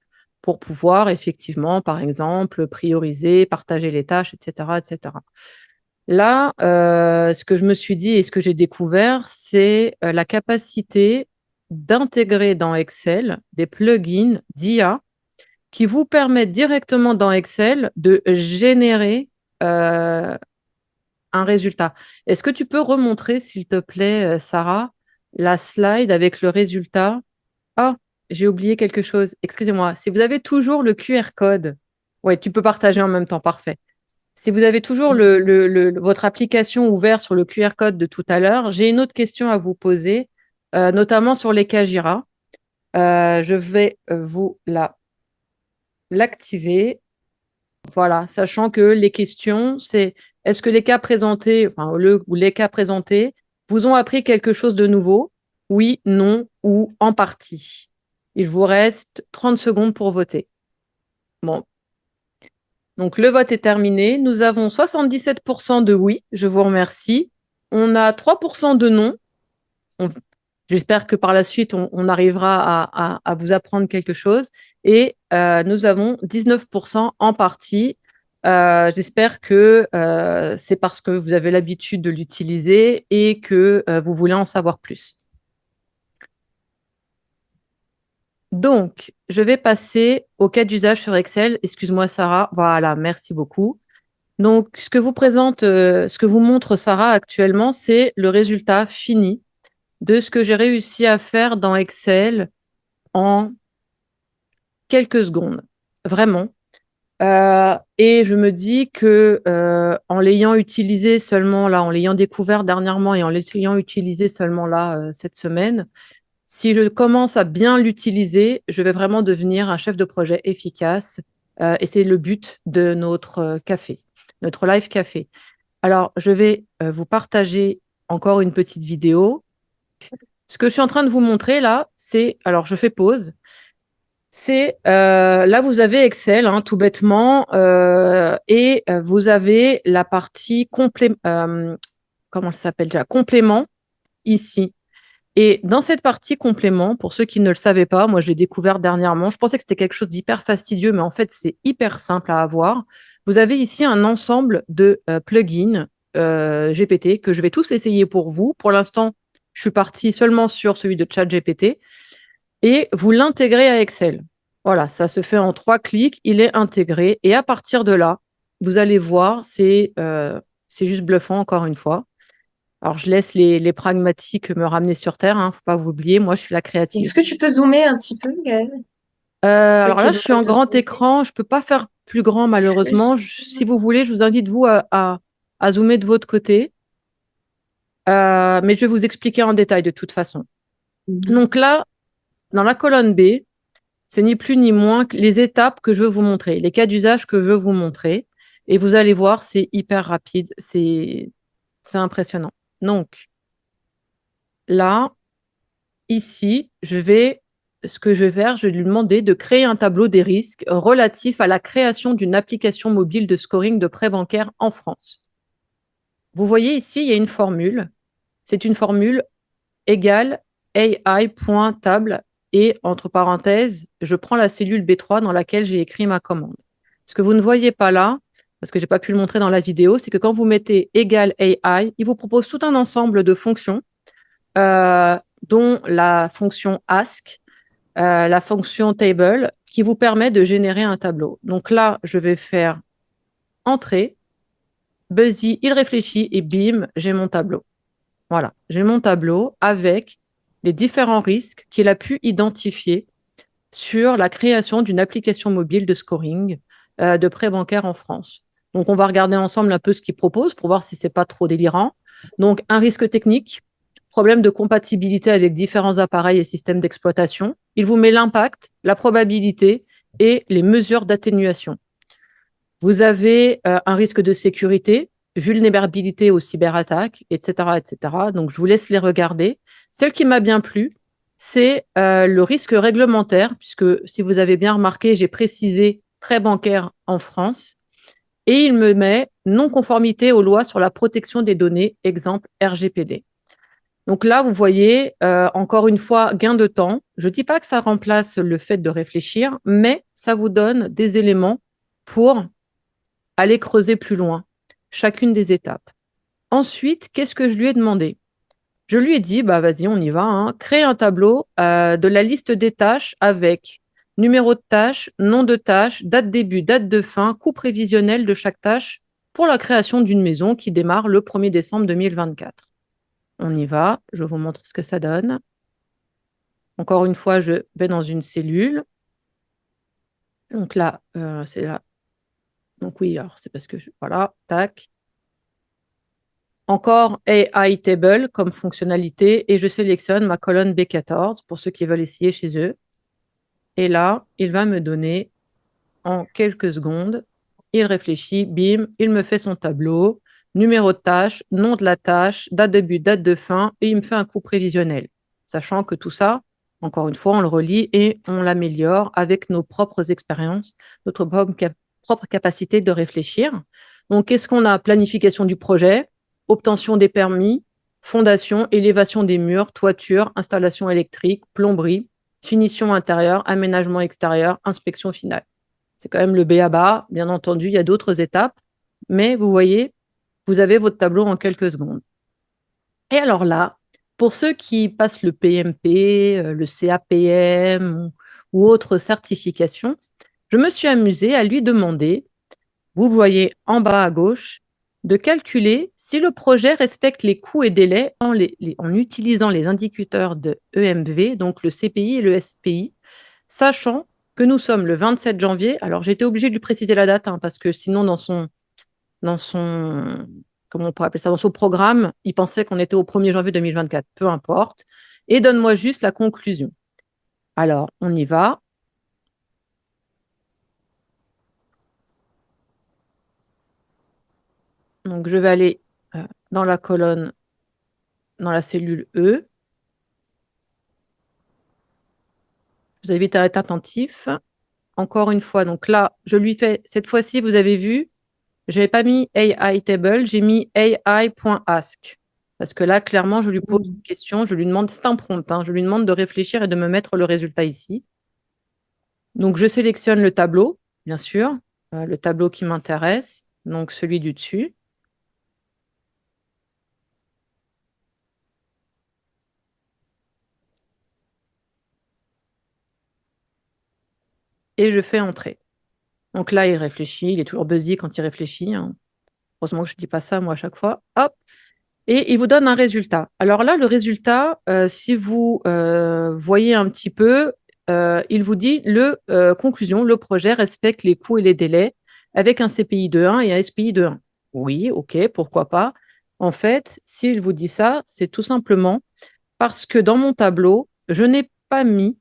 pour pouvoir effectivement, par exemple, prioriser, partager les tâches, etc., etc. Là, ce que je me suis dit et ce que j'ai découvert, c'est la capacité d'intégrer dans Excel des plugins d'IA qui vous permettent directement dans Excel de générer un résultat. Est-ce que tu peux remontrer, s'il te plaît, Sarah, la slide avec le résultat? Ah, j'ai oublié quelque chose. Excusez-moi. Si vous avez toujours le QR code, ouais, tu peux partager en même temps, parfait. Si vous avez toujours votre application ouverte sur le QR code de tout à l'heure, j'ai une autre question à vous poser, notamment sur les cas Jira. Je vais vous l'activer. Voilà, sachant que les questions, c'est est-ce que les cas présentés, enfin, ou les cas présentés, vous ont appris quelque chose de nouveau? Oui, non ou en partie. Il vous reste 30 secondes pour voter. Bon. Donc, le vote est terminé. Nous avons 77% de oui, je vous remercie. On a 3% de non. J'espère que par la suite, on arrivera à vous apprendre quelque chose. Et nous avons 19% en partie. J'espère que c'est parce que vous avez l'habitude de l'utiliser et que vous voulez en savoir plus. Donc, je vais passer au cas d'usage sur Excel. Excuse-moi, Sarah. Voilà, merci beaucoup. Donc, ce que vous montre Sarah actuellement, c'est le résultat fini de ce que j'ai réussi à faire dans Excel en quelques secondes, vraiment. Et je me dis que en l'ayant utilisé seulement là, en l'ayant découvert dernièrement et en l'ayant utilisé seulement là cette semaine, si je commence à bien l'utiliser, je vais vraiment devenir un chef de projet efficace. Et c'est le but de notre café, notre live café. Alors, je vais vous partager encore une petite vidéo. Ce que je suis en train de vous montrer là, c'est, alors je fais pause, c'est, là vous avez Excel, hein, tout bêtement, et vous avez la partie comment elle s'appelle déjà, complément, ici. Et dans cette partie complément, pour ceux qui ne le savaient pas, moi je l'ai découvert dernièrement, je pensais que c'était quelque chose d'hyper fastidieux, mais en fait c'est hyper simple à avoir. Vous avez ici un ensemble de plugins GPT que je vais tous essayer pour vous. Pour l'instant, je suis partie seulement sur celui de ChatGPT et vous l'intégrez à Excel. Voilà, ça se fait en 3 clics, il est intégré et à partir de là, vous allez voir, c'est juste bluffant encore une fois. Alors, je laisse les pragmatiques me ramener sur terre, hein, faut pas vous oublier, moi je suis la créative. Est-ce que tu peux zoomer un petit peu, Gaëlle? Alors là, je suis en grand écran, je peux pas faire plus grand malheureusement. Si vous voulez, je vous invite vous à zoomer de votre côté. Mais je vais vous expliquer en détail de toute façon. Donc là, dans la colonne B, c'est ni plus ni moins que les étapes que je veux vous montrer, les cas d'usage que je veux vous montrer. Et vous allez voir, c'est hyper rapide, c'est impressionnant. Donc là, ici, ce que je vais faire, je vais lui demander de créer un tableau des risques relatifs à la création d'une application mobile de scoring de prêts bancaires en France. Vous voyez ici, il y a une formule. C'est une formule égale AI.table et entre parenthèses, je prends la cellule B3 dans laquelle j'ai écrit ma commande. Ce que vous ne voyez pas là, parce que je n'ai pas pu le montrer dans la vidéo, c'est que quand vous mettez égale AI, il vous propose tout un ensemble de fonctions, dont la fonction ask, la fonction table, qui vous permet de générer un tableau. Donc là, je vais faire entrée, Buzzy, il réfléchit et bim, j'ai mon tableau. Voilà, j'ai mon tableau avec les différents risques qu'il a pu identifier sur la création d'une application mobile de scoring de prêts bancaires en France. Donc, on va regarder ensemble un peu ce qu'il propose pour voir si c'est pas trop délirant. Donc, un risque technique, problème de compatibilité avec différents appareils et systèmes d'exploitation. Il vous met l'impact, la probabilité et les mesures d'atténuation. Vous avez un risque de sécurité, vulnérabilité aux cyberattaques, etc., etc. Donc, je vous laisse les regarder. Celle qui m'a bien plu, c'est le risque réglementaire, puisque si vous avez bien remarqué, j'ai précisé prêt bancaire en France. Et il me met non-conformité aux lois sur la protection des données, exemple RGPD. Donc là, vous voyez, encore une fois, gain de temps. Je ne dis pas que ça remplace le fait de réfléchir, mais ça vous donne des éléments pour aller creuser plus loin chacune des étapes. Ensuite, qu'est-ce que je lui ai demandé? Je lui ai dit, bah vas-y, on y va, hein. Crée un tableau de la liste des tâches avec numéro de tâche, nom de tâche, date début, date de fin, coût prévisionnel de chaque tâche pour la création d'une maison qui démarre le 1er décembre 2024. On y va, je vous montre ce que ça donne. Encore une fois, je vais dans une cellule. Donc là, c'est là. Donc oui, alors c'est parce que, voilà, tac. Encore AI Table comme fonctionnalité et je sélectionne ma colonne B14 pour ceux qui veulent essayer chez eux. Et là, il va me donner en quelques secondes, il réfléchit, bim, il me fait son tableau, numéro de tâche, nom de la tâche, date de début, date de fin, et il me fait un coût prévisionnel. Sachant que tout ça, encore une fois, on le relie et on l'améliore avec nos propres expériences, notre propre capacité de réfléchir. Donc, qu'est-ce qu'on a? Planification du projet, obtention des permis, fondation, élévation des murs, toiture, installation électrique, plomberie, finition intérieure, aménagement extérieur, inspection finale. C'est quand même le b.a.-ba. Bien entendu, il y a d'autres étapes, mais vous voyez, vous avez votre tableau en quelques secondes. Et alors là, pour ceux qui passent le PMP, le CAPM ou autres certifications, je me suis amusée à lui demander, vous voyez en bas à gauche, de calculer si le projet respecte les coûts et délais en utilisant les indicateurs de EMV, donc le CPI et le SPI, sachant que nous sommes le 27 janvier. Alors, j'ai été obligée de lui préciser la date, hein, parce que sinon, dans son, comment on pourrait appeler ça, dans son programme, il pensait qu'on était au 1er janvier 2024. Peu importe. Et donne-moi juste la conclusion. Alors, on y va. Donc, je vais aller dans la colonne, dans la cellule E. Je vous invite à être attentif. Encore une fois, donc là, je lui fais, cette fois-ci, vous avez vu, je n'ai pas mis AI table, j'ai mis AI.ask. Parce que là, clairement, je lui pose une question, je lui demande, c'est un prompt, hein, je lui demande de réfléchir et de me mettre le résultat ici. Donc, je sélectionne le tableau, bien sûr, le tableau qui m'intéresse, donc celui du dessus. Et je fais entrer. Donc là, il réfléchit, il est toujours busy quand il réfléchit, hein. Heureusement que je ne dis pas ça, moi, à chaque fois. Hop. Et il vous donne un résultat. Alors là, le résultat, si vous voyez un petit peu, il vous dit, conclusion, le projet respecte les coûts et les délais avec un CPI de 1 et un SPI de 1. Oui, ok, pourquoi pas. En fait, s'il vous dit ça, c'est tout simplement parce que dans mon tableau, je n'ai pas mis,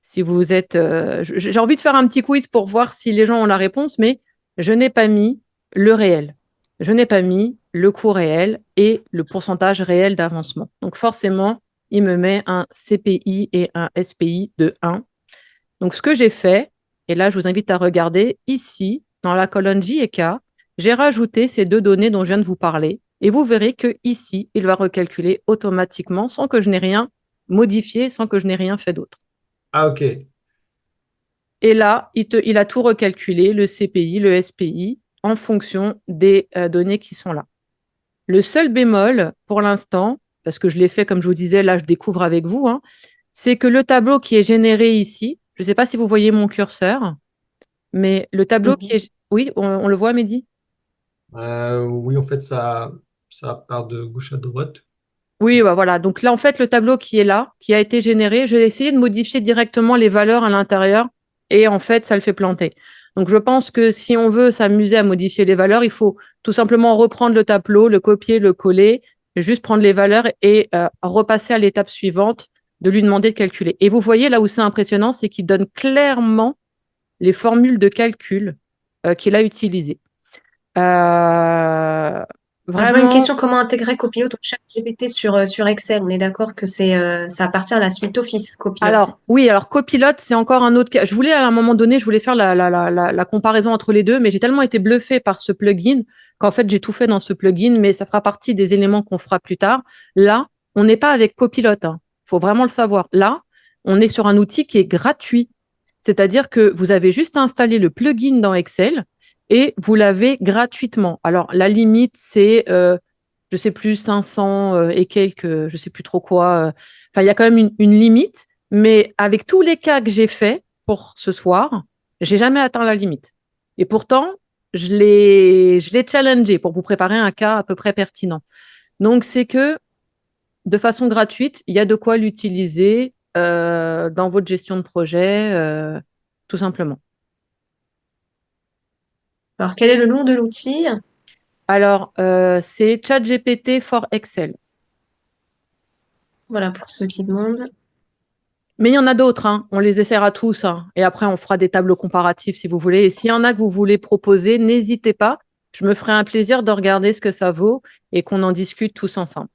si vous êtes... j'ai envie de faire un petit quiz pour voir si les gens ont la réponse, mais je n'ai pas mis le réel. Je n'ai pas mis le coût réel et le pourcentage réel d'avancement. Donc forcément, il me met un CPI et un SPI de 1. Donc ce que j'ai fait, et là je vous invite à regarder, ici, dans la colonne J et K, j'ai rajouté ces deux données dont je viens de vous parler. Et vous verrez que ici, il va recalculer automatiquement sans que je n'ai rien modifié, sans que je n'ai rien fait d'autre. Ah, ok. Et là, il a tout recalculé, le CPI, le SPI, en fonction des données qui sont là. Le seul bémol, pour l'instant, parce que je l'ai fait, comme je vous disais, là, je découvre avec vous, hein, c'est que le tableau qui est généré ici, je ne sais pas si vous voyez mon curseur, mais le tableau qui est... Oui, on le voit, Mehdi? Oui, en fait, ça part de gauche à droite. Oui, bah voilà. Donc là, en fait, le tableau qui est là, qui a été généré, j'ai essayé de modifier directement les valeurs à l'intérieur et en fait, ça le fait planter. Donc, je pense que si on veut s'amuser à modifier les valeurs, il faut tout simplement reprendre le tableau, le copier, le coller, juste prendre les valeurs et repasser à l'étape suivante de lui demander de calculer. Et vous voyez là où c'est impressionnant, c'est qu'il donne clairement les formules de calcul qu'il a utilisées. Je vois une Vraiment. question, comment intégrer Copilot au chat GPT sur Excel? On est d'accord que ça appartient à la suite Office, Copilot. Alors, oui, alors Copilot, c'est encore un autre cas. Je voulais, à un moment donné, faire la comparaison entre les deux, mais j'ai tellement été bluffée par ce plugin qu'en fait, j'ai tout fait dans ce plugin, mais ça fera partie des éléments qu'on fera plus tard. Là, on n'est pas avec Copilot, hein. Faut vraiment le savoir. Là, on est sur un outil qui est gratuit. C'est-à-dire que vous avez juste à installer le plugin dans Excel et vous l'avez gratuitement. Alors, la limite, c'est, je sais plus, 500 et quelques, je sais plus trop quoi. Enfin, il y a quand même une limite, mais avec tous les cas que j'ai faits pour ce soir, j'ai jamais atteint la limite. Et pourtant, je l'ai challengé pour vous préparer un cas à peu près pertinent. Donc, c'est que de façon gratuite, il y a de quoi l'utiliser dans votre gestion de projet, tout simplement. Alors, quel est le nom de l'outil? Alors, c'est ChatGPT for Excel. Voilà, pour ceux qui demandent. Mais il y en a d'autres, hein. On les essaiera tous, hein. Et après, on fera des tableaux comparatifs si vous voulez. Et s'il y en a que vous voulez proposer, n'hésitez pas. Je me ferai un plaisir de regarder ce que ça vaut et qu'on en discute tous ensemble.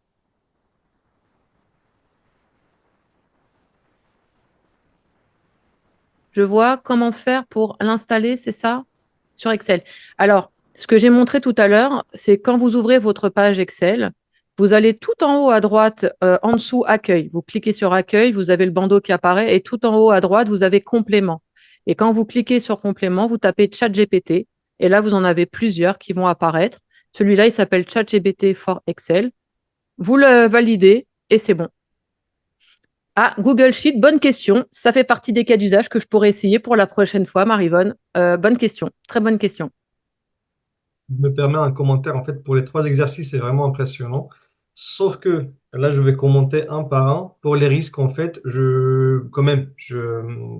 Je vois comment faire pour l'installer, c'est ça, sur Excel. Alors, ce que j'ai montré tout à l'heure, c'est quand vous ouvrez votre page Excel, vous allez tout en haut à droite, en dessous, accueil. Vous cliquez sur accueil, vous avez le bandeau qui apparaît et tout en haut à droite, vous avez complément. Et quand vous cliquez sur complément, vous tapez ChatGPT et là, vous en avez plusieurs qui vont apparaître. Celui-là, il s'appelle ChatGPT for Excel. Vous le validez et c'est bon. Ah, Google Sheet, bonne question. Ça fait partie des cas d'usage que je pourrais essayer pour la prochaine fois, Marivonne. Bonne question, très bonne question. Je me permets un commentaire. En fait, pour les 3 exercices, c'est vraiment impressionnant. Sauf que là, je vais commenter un par un. Pour les risques, en fait, je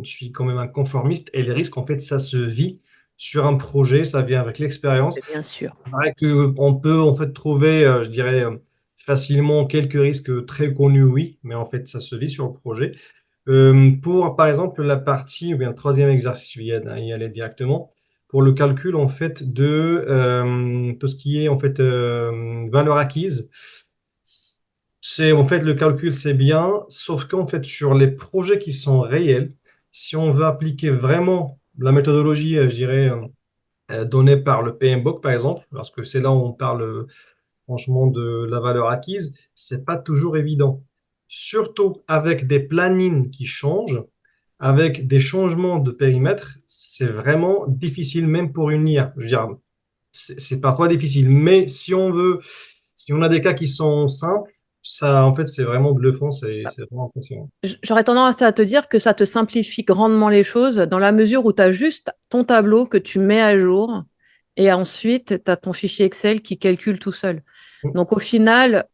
suis quand même un conformiste. Et les risques, en fait, ça se vit sur un projet. Ça vient avec l'expérience. Bien sûr. C'est vrai qu'on peut, en fait, trouver, je dirais, facilement quelques risques très connus, oui. Mais en fait, ça se vit sur le projet. Pour, par exemple, la partie, ou bien le 3e exercice, je vais y aller directement. Pour le calcul, en fait, de tout ce qui est, en fait, valeur acquise, c'est, en fait, le calcul, c'est bien, sauf qu'en fait, sur les projets qui sont réels, si on veut appliquer vraiment la méthodologie, je dirais, donnée par le PMBOK, par exemple, parce que c'est là où on parle franchement de la valeur acquise, c'est pas toujours évident. Surtout avec des plannings qui changent, avec des changements de périmètre, c'est vraiment difficile même pour une IA. Je veux dire, c'est parfois difficile, mais si on a des cas qui sont simples, ça, en fait, c'est vraiment bluffant, c'est vraiment impressionnant. J'aurais tendance à te dire que ça te simplifie grandement les choses dans la mesure où tu as juste ton tableau que tu mets à jour et ensuite tu as ton fichier Excel qui calcule tout seul. Donc au final,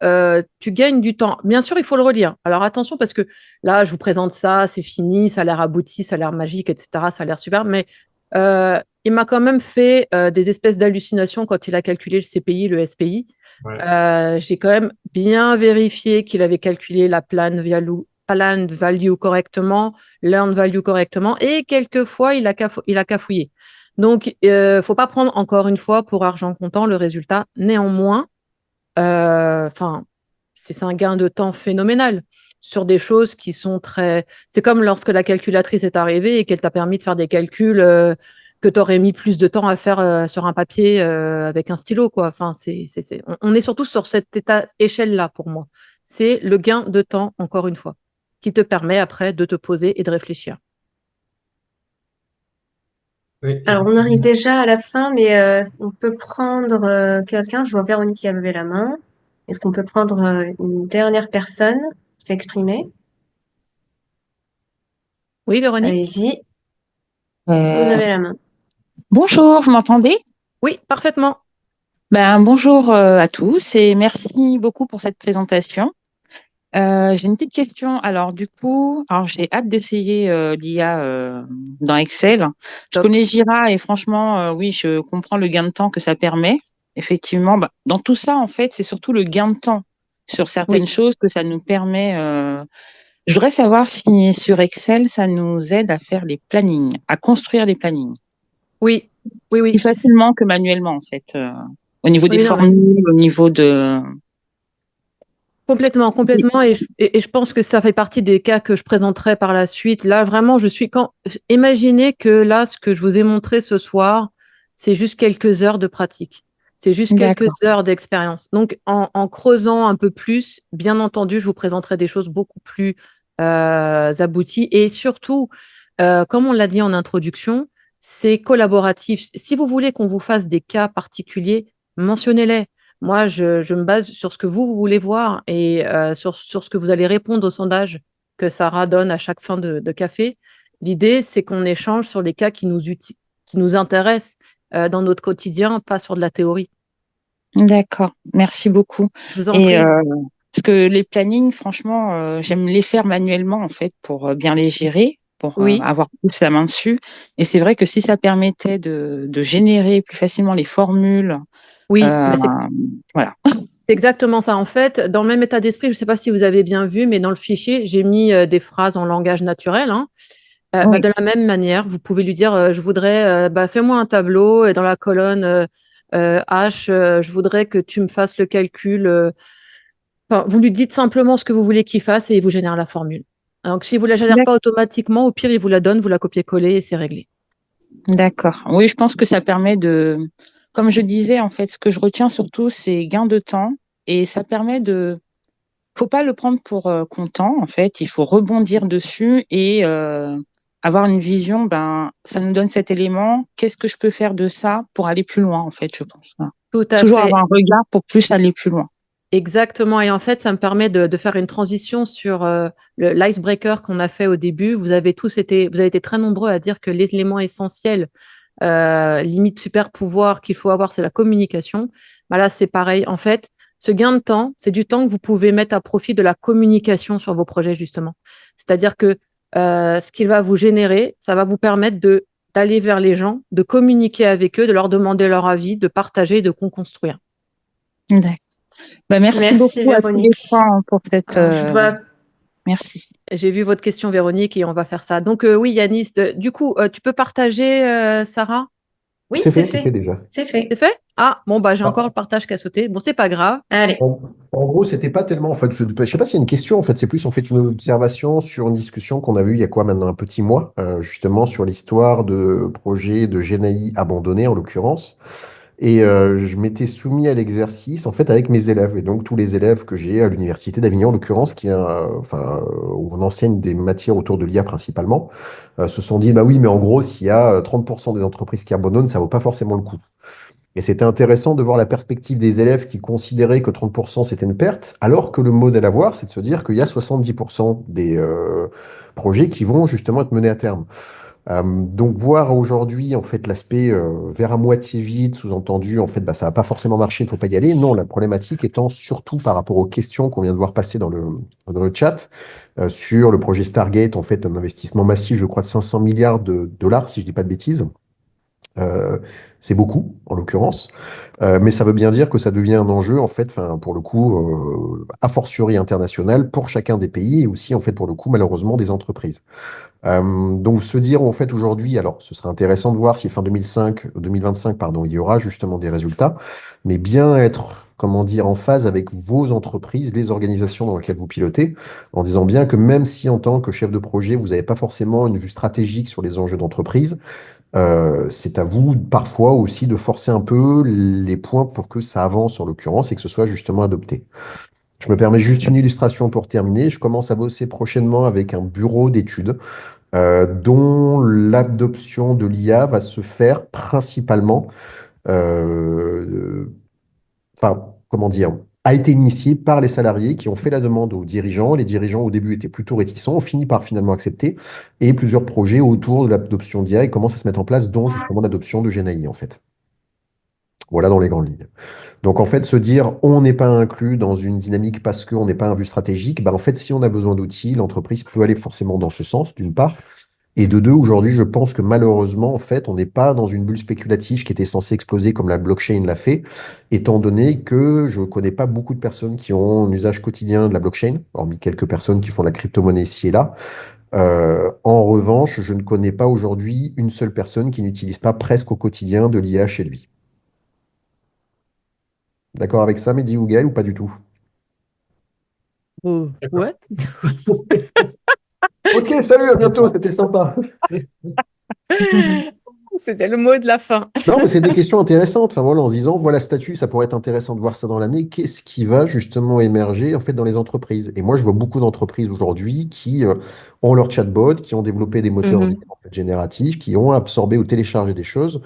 tu gagnes du temps. Bien sûr, il faut le relire. Alors attention parce que là, je vous présente ça, c'est fini, ça a l'air abouti, ça a l'air magique, etc. Ça a l'air super, mais il m'a quand même fait des espèces d'hallucinations quand il a calculé le CPI, le SPI. Ouais. J'ai quand même bien vérifié qu'il avait calculé la planned value correctement, learned value correctement, et quelquefois, il a cafouillé. Donc, faut pas prendre encore une fois pour argent comptant le résultat. Néanmoins, enfin, c'est un gain de temps phénoménal sur des choses qui sont très. C'est comme lorsque la calculatrice est arrivée et qu'elle t'a permis de faire des calculs que tu aurais mis plus de temps à faire sur un papier avec un stylo, quoi. Enfin, on est surtout sur cette échelle-là pour moi. C'est le gain de temps, encore une fois, qui te permet après de te poser et de réfléchir. Oui, Alors, on arrive déjà à la fin, mais on peut prendre quelqu'un. Je vois Véronique qui a levé la main. Est-ce qu'on peut prendre une dernière personne pour s'exprimer? Oui, Véronique? Allez-y, vous Euh, avez la main. Bonjour, vous m'entendez? Oui, parfaitement. Bonjour à tous et merci beaucoup pour cette présentation. J'ai une petite question. Alors du coup, j'ai hâte d'essayer l'IA dans Excel. Je Top. connais Jira et franchement, oui, je comprends le gain de temps que ça permet. Effectivement, dans tout ça, en fait, c'est surtout le gain de temps sur certaines Oui, choses que ça nous permet. Je voudrais savoir si sur Excel, ça nous aide à faire les plannings, à construire les plannings. oui, oui, Plus oui. facilement que manuellement, en fait, au niveau des Oui, non, mais formules, au niveau de... complètement, complètement. Et je pense que ça fait partie des cas que je présenterai par la suite. Là, vraiment, imaginez que là, ce que je vous ai montré ce soir, c'est juste quelques heures de pratique. C'est juste D'accord. quelques heures d'expérience. Donc, en creusant un peu plus, bien entendu, je vous présenterai des choses beaucoup plus abouties. Et surtout, comme on l'a dit en introduction, c'est collaboratif. Si vous voulez qu'on vous fasse des cas particuliers, mentionnez-les. Moi, je me base sur ce que vous voulez voir et sur ce que vous allez répondre au sondage que Sarah donne à chaque fin de café. L'idée, c'est qu'on échange sur les cas qui nous intéressent dans notre quotidien, pas sur de la théorie. D'accord. Merci beaucoup. Je vous en Et prie. parce que les plannings, franchement, j'aime les faire manuellement en fait pour bien les gérer, pour Oui, avoir plus la main dessus. Et c'est vrai que si ça permettait de générer plus facilement les formules, oui, euh, mais voilà. c'est exactement ça. En fait, dans le même état d'esprit, je ne sais pas si vous avez bien vu, mais dans le fichier, j'ai mis des phrases en langage naturel, hein. Oui, De la même manière, vous pouvez lui dire, je voudrais, fais-moi un tableau et dans la colonne H, je voudrais que tu me fasses le calcul. Enfin, vous lui dites simplement ce que vous voulez qu'il fasse et il vous génère la formule. Donc, si vous ne la génère pas automatiquement, au pire, il vous la donne, vous la copiez-collez et c'est réglé. d'accord. Oui, je pense que ça permet de, comme je disais, en fait, ce que je retiens surtout, c'est gain de temps et ça permet de, faut pas le prendre pour content, en fait. Il faut rebondir dessus et avoir une vision. Ben, ça nous donne cet élément. Qu'est-ce que je peux faire de ça pour aller plus loin, en fait, je pense. Voilà. Tout à Toujours fait. avoir un regard pour plus aller plus loin. Exactement. Et en fait, ça me permet de faire une transition sur l'icebreaker qu'on a fait au début. Vous avez été très nombreux à dire que l'élément essentiel, limite super pouvoir qu'il faut avoir, c'est la communication. Bah là, c'est pareil. En fait, ce gain de temps, c'est du temps que vous pouvez mettre à profit de la communication sur vos projets, justement. C'est-à-dire que ce qu'il va vous générer, ça va vous permettre d'aller vers les gens, de communiquer avec eux, de leur demander leur avis, de partager, de co-construire. D'accord. Ben, merci Merci beaucoup à tous les trois Véronique. hein, pour cette. Alors, je vois. Merci. J'ai vu votre question, Véronique, et on va faire ça. Donc, oui, Yanis, du coup, tu peux partager, Sarah? Oui, C'est c'est fait, c'est fait fait. déjà. C'est fait. C'est fait? Ah, bon, bah, j'ai encore Ah, le partage qui a sauté. Bon, c'est pas grave. Allez. en gros, c'était pas tellement. En fait, je sais pas s'il y a une question. En fait, c'est plus en fait une observation sur une discussion qu'on a eue il y a quoi maintenant un petit mois, justement sur l'histoire de projets de GNI abandonnés en l'occurrence. Et je m'étais soumis à l'exercice en fait avec mes élèves. Et donc tous les élèves que j'ai à l'université d'Avignon en l'occurrence, où on enseigne des matières autour de l'IA principalement, se sont dit bah oui, mais en gros, s'il y a 30% des entreprises qui abandonnent, ça vaut pas forcément le coup. Et c'était intéressant de voir la perspective des élèves qui considéraient que 30% c'était une perte, alors que le modèle à voir, c'est de se dire qu'il y a 70% des projets qui vont justement être menés à terme. Donc voir aujourd'hui en fait l'aspect verre à moitié vide, sous-entendu en fait bah, ça va pas forcément marcher, il ne faut pas y aller. Non, la problématique étant surtout par rapport aux questions qu'on vient de voir passer dans le chat sur le projet Stargate, en fait un investissement massif, je crois de 500 milliards de dollars si je dis pas de bêtises. Euh, c'est beaucoup, en l'occurrence. Mais ça veut bien dire que ça devient un enjeu, en fait, enfin, pour le coup, a fortiori international pour chacun des pays et aussi, en fait, pour le coup, malheureusement, des entreprises. Donc, se dire, en fait, aujourd'hui, alors, ce serait intéressant de voir si fin 2025, pardon, il y aura justement des résultats, mais bien être, comment dire, en phase avec vos entreprises, les organisations dans lesquelles vous pilotez, en disant bien que même si, en tant que chef de projet, vous n'avez pas forcément une vue stratégique sur les enjeux d'entreprise, c'est à vous parfois aussi de forcer un peu les points pour que ça avance en l'occurrence et que ce soit justement adopté. Je me permets juste une illustration pour terminer. Je commence à bosser prochainement avec un bureau d'études dont l'adoption de l'IA va se faire principalement euh, enfin, comment dire, a été initié par les salariés qui ont fait la demande aux dirigeants. Les dirigeants, au début, étaient plutôt réticents, ont fini par finalement accepter. Et plusieurs projets autour de l'adoption d'IA commencent à se mettre en place, dont justement l'adoption de GenAI, en fait. Voilà dans les grandes lignes. Donc, en fait, se dire on n'est pas inclus dans une dynamique parce qu'on n'est pas un vue stratégique, bah, en fait, si on a besoin d'outils, l'entreprise peut aller forcément dans ce sens, d'une part. Et de deux, aujourd'hui, je pense que malheureusement, en fait, on n'est pas dans une bulle spéculative qui était censée exploser comme la blockchain l'a fait, étant donné que je ne connais pas beaucoup de personnes qui ont un usage quotidien de la blockchain, hormis quelques personnes qui font la crypto-monnaie ici et là. En revanche, je ne connais pas aujourd'hui une seule personne qui n'utilise pas presque au quotidien de l'IA chez lui. D'accord avec ça, Mehdi ou Gaël, ou pas du tout? D'accord. Ouais. Ok, salut, à bientôt, c'était sympa. C'était le mot de la fin. Non, mais c'est des questions intéressantes. Enfin, voilà, en se disant, voilà, statut, ça pourrait être intéressant de voir ça dans l'année. Qu'est-ce qui va justement émerger en fait dans les entreprises? Et moi, je vois beaucoup d'entreprises aujourd'hui qui ont leur chatbot, qui ont développé des moteurs Mhm. dits, en fait, génératifs, qui ont absorbé ou téléchargé des choses.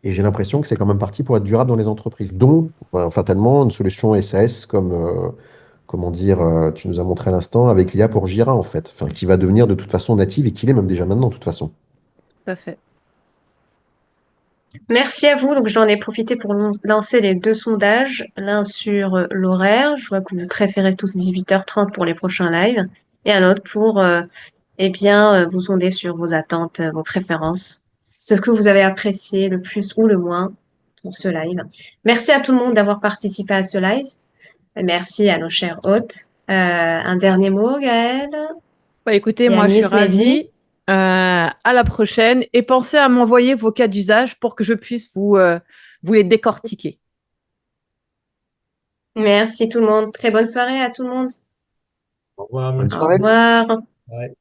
Et j'ai l'impression que c'est quand même parti pour être durable dans les entreprises, dont fatalement une solution SAS comme, comment dire, tu nous as montré à l'instant avec l'IA pour Jira, en fait, enfin, qui va devenir de toute façon native et qui l'est même déjà maintenant, de toute façon. Tout à fait. Merci à vous. Donc, j'en ai profité pour lancer les deux sondages. L'un sur l'horaire. Je vois que vous préférez tous 18h30 pour les prochains lives. Et un autre pour, vous sonder sur vos attentes, vos préférences. Ce que vous avez apprécié le plus ou le moins pour ce live. Merci à tout le monde d'avoir participé à ce live. Merci à nos chers hôtes. Un dernier mot, Gaëlle Bah, écoutez, et à moi, je suis Miss Mehdi. ravie. À la prochaine. Et pensez à m'envoyer vos cas d'usage pour que je puisse vous les décortiquer. Merci tout le monde. Très bonne soirée à tout le monde. Au revoir, Bonne merci. Au soirée. revoir. Ouais.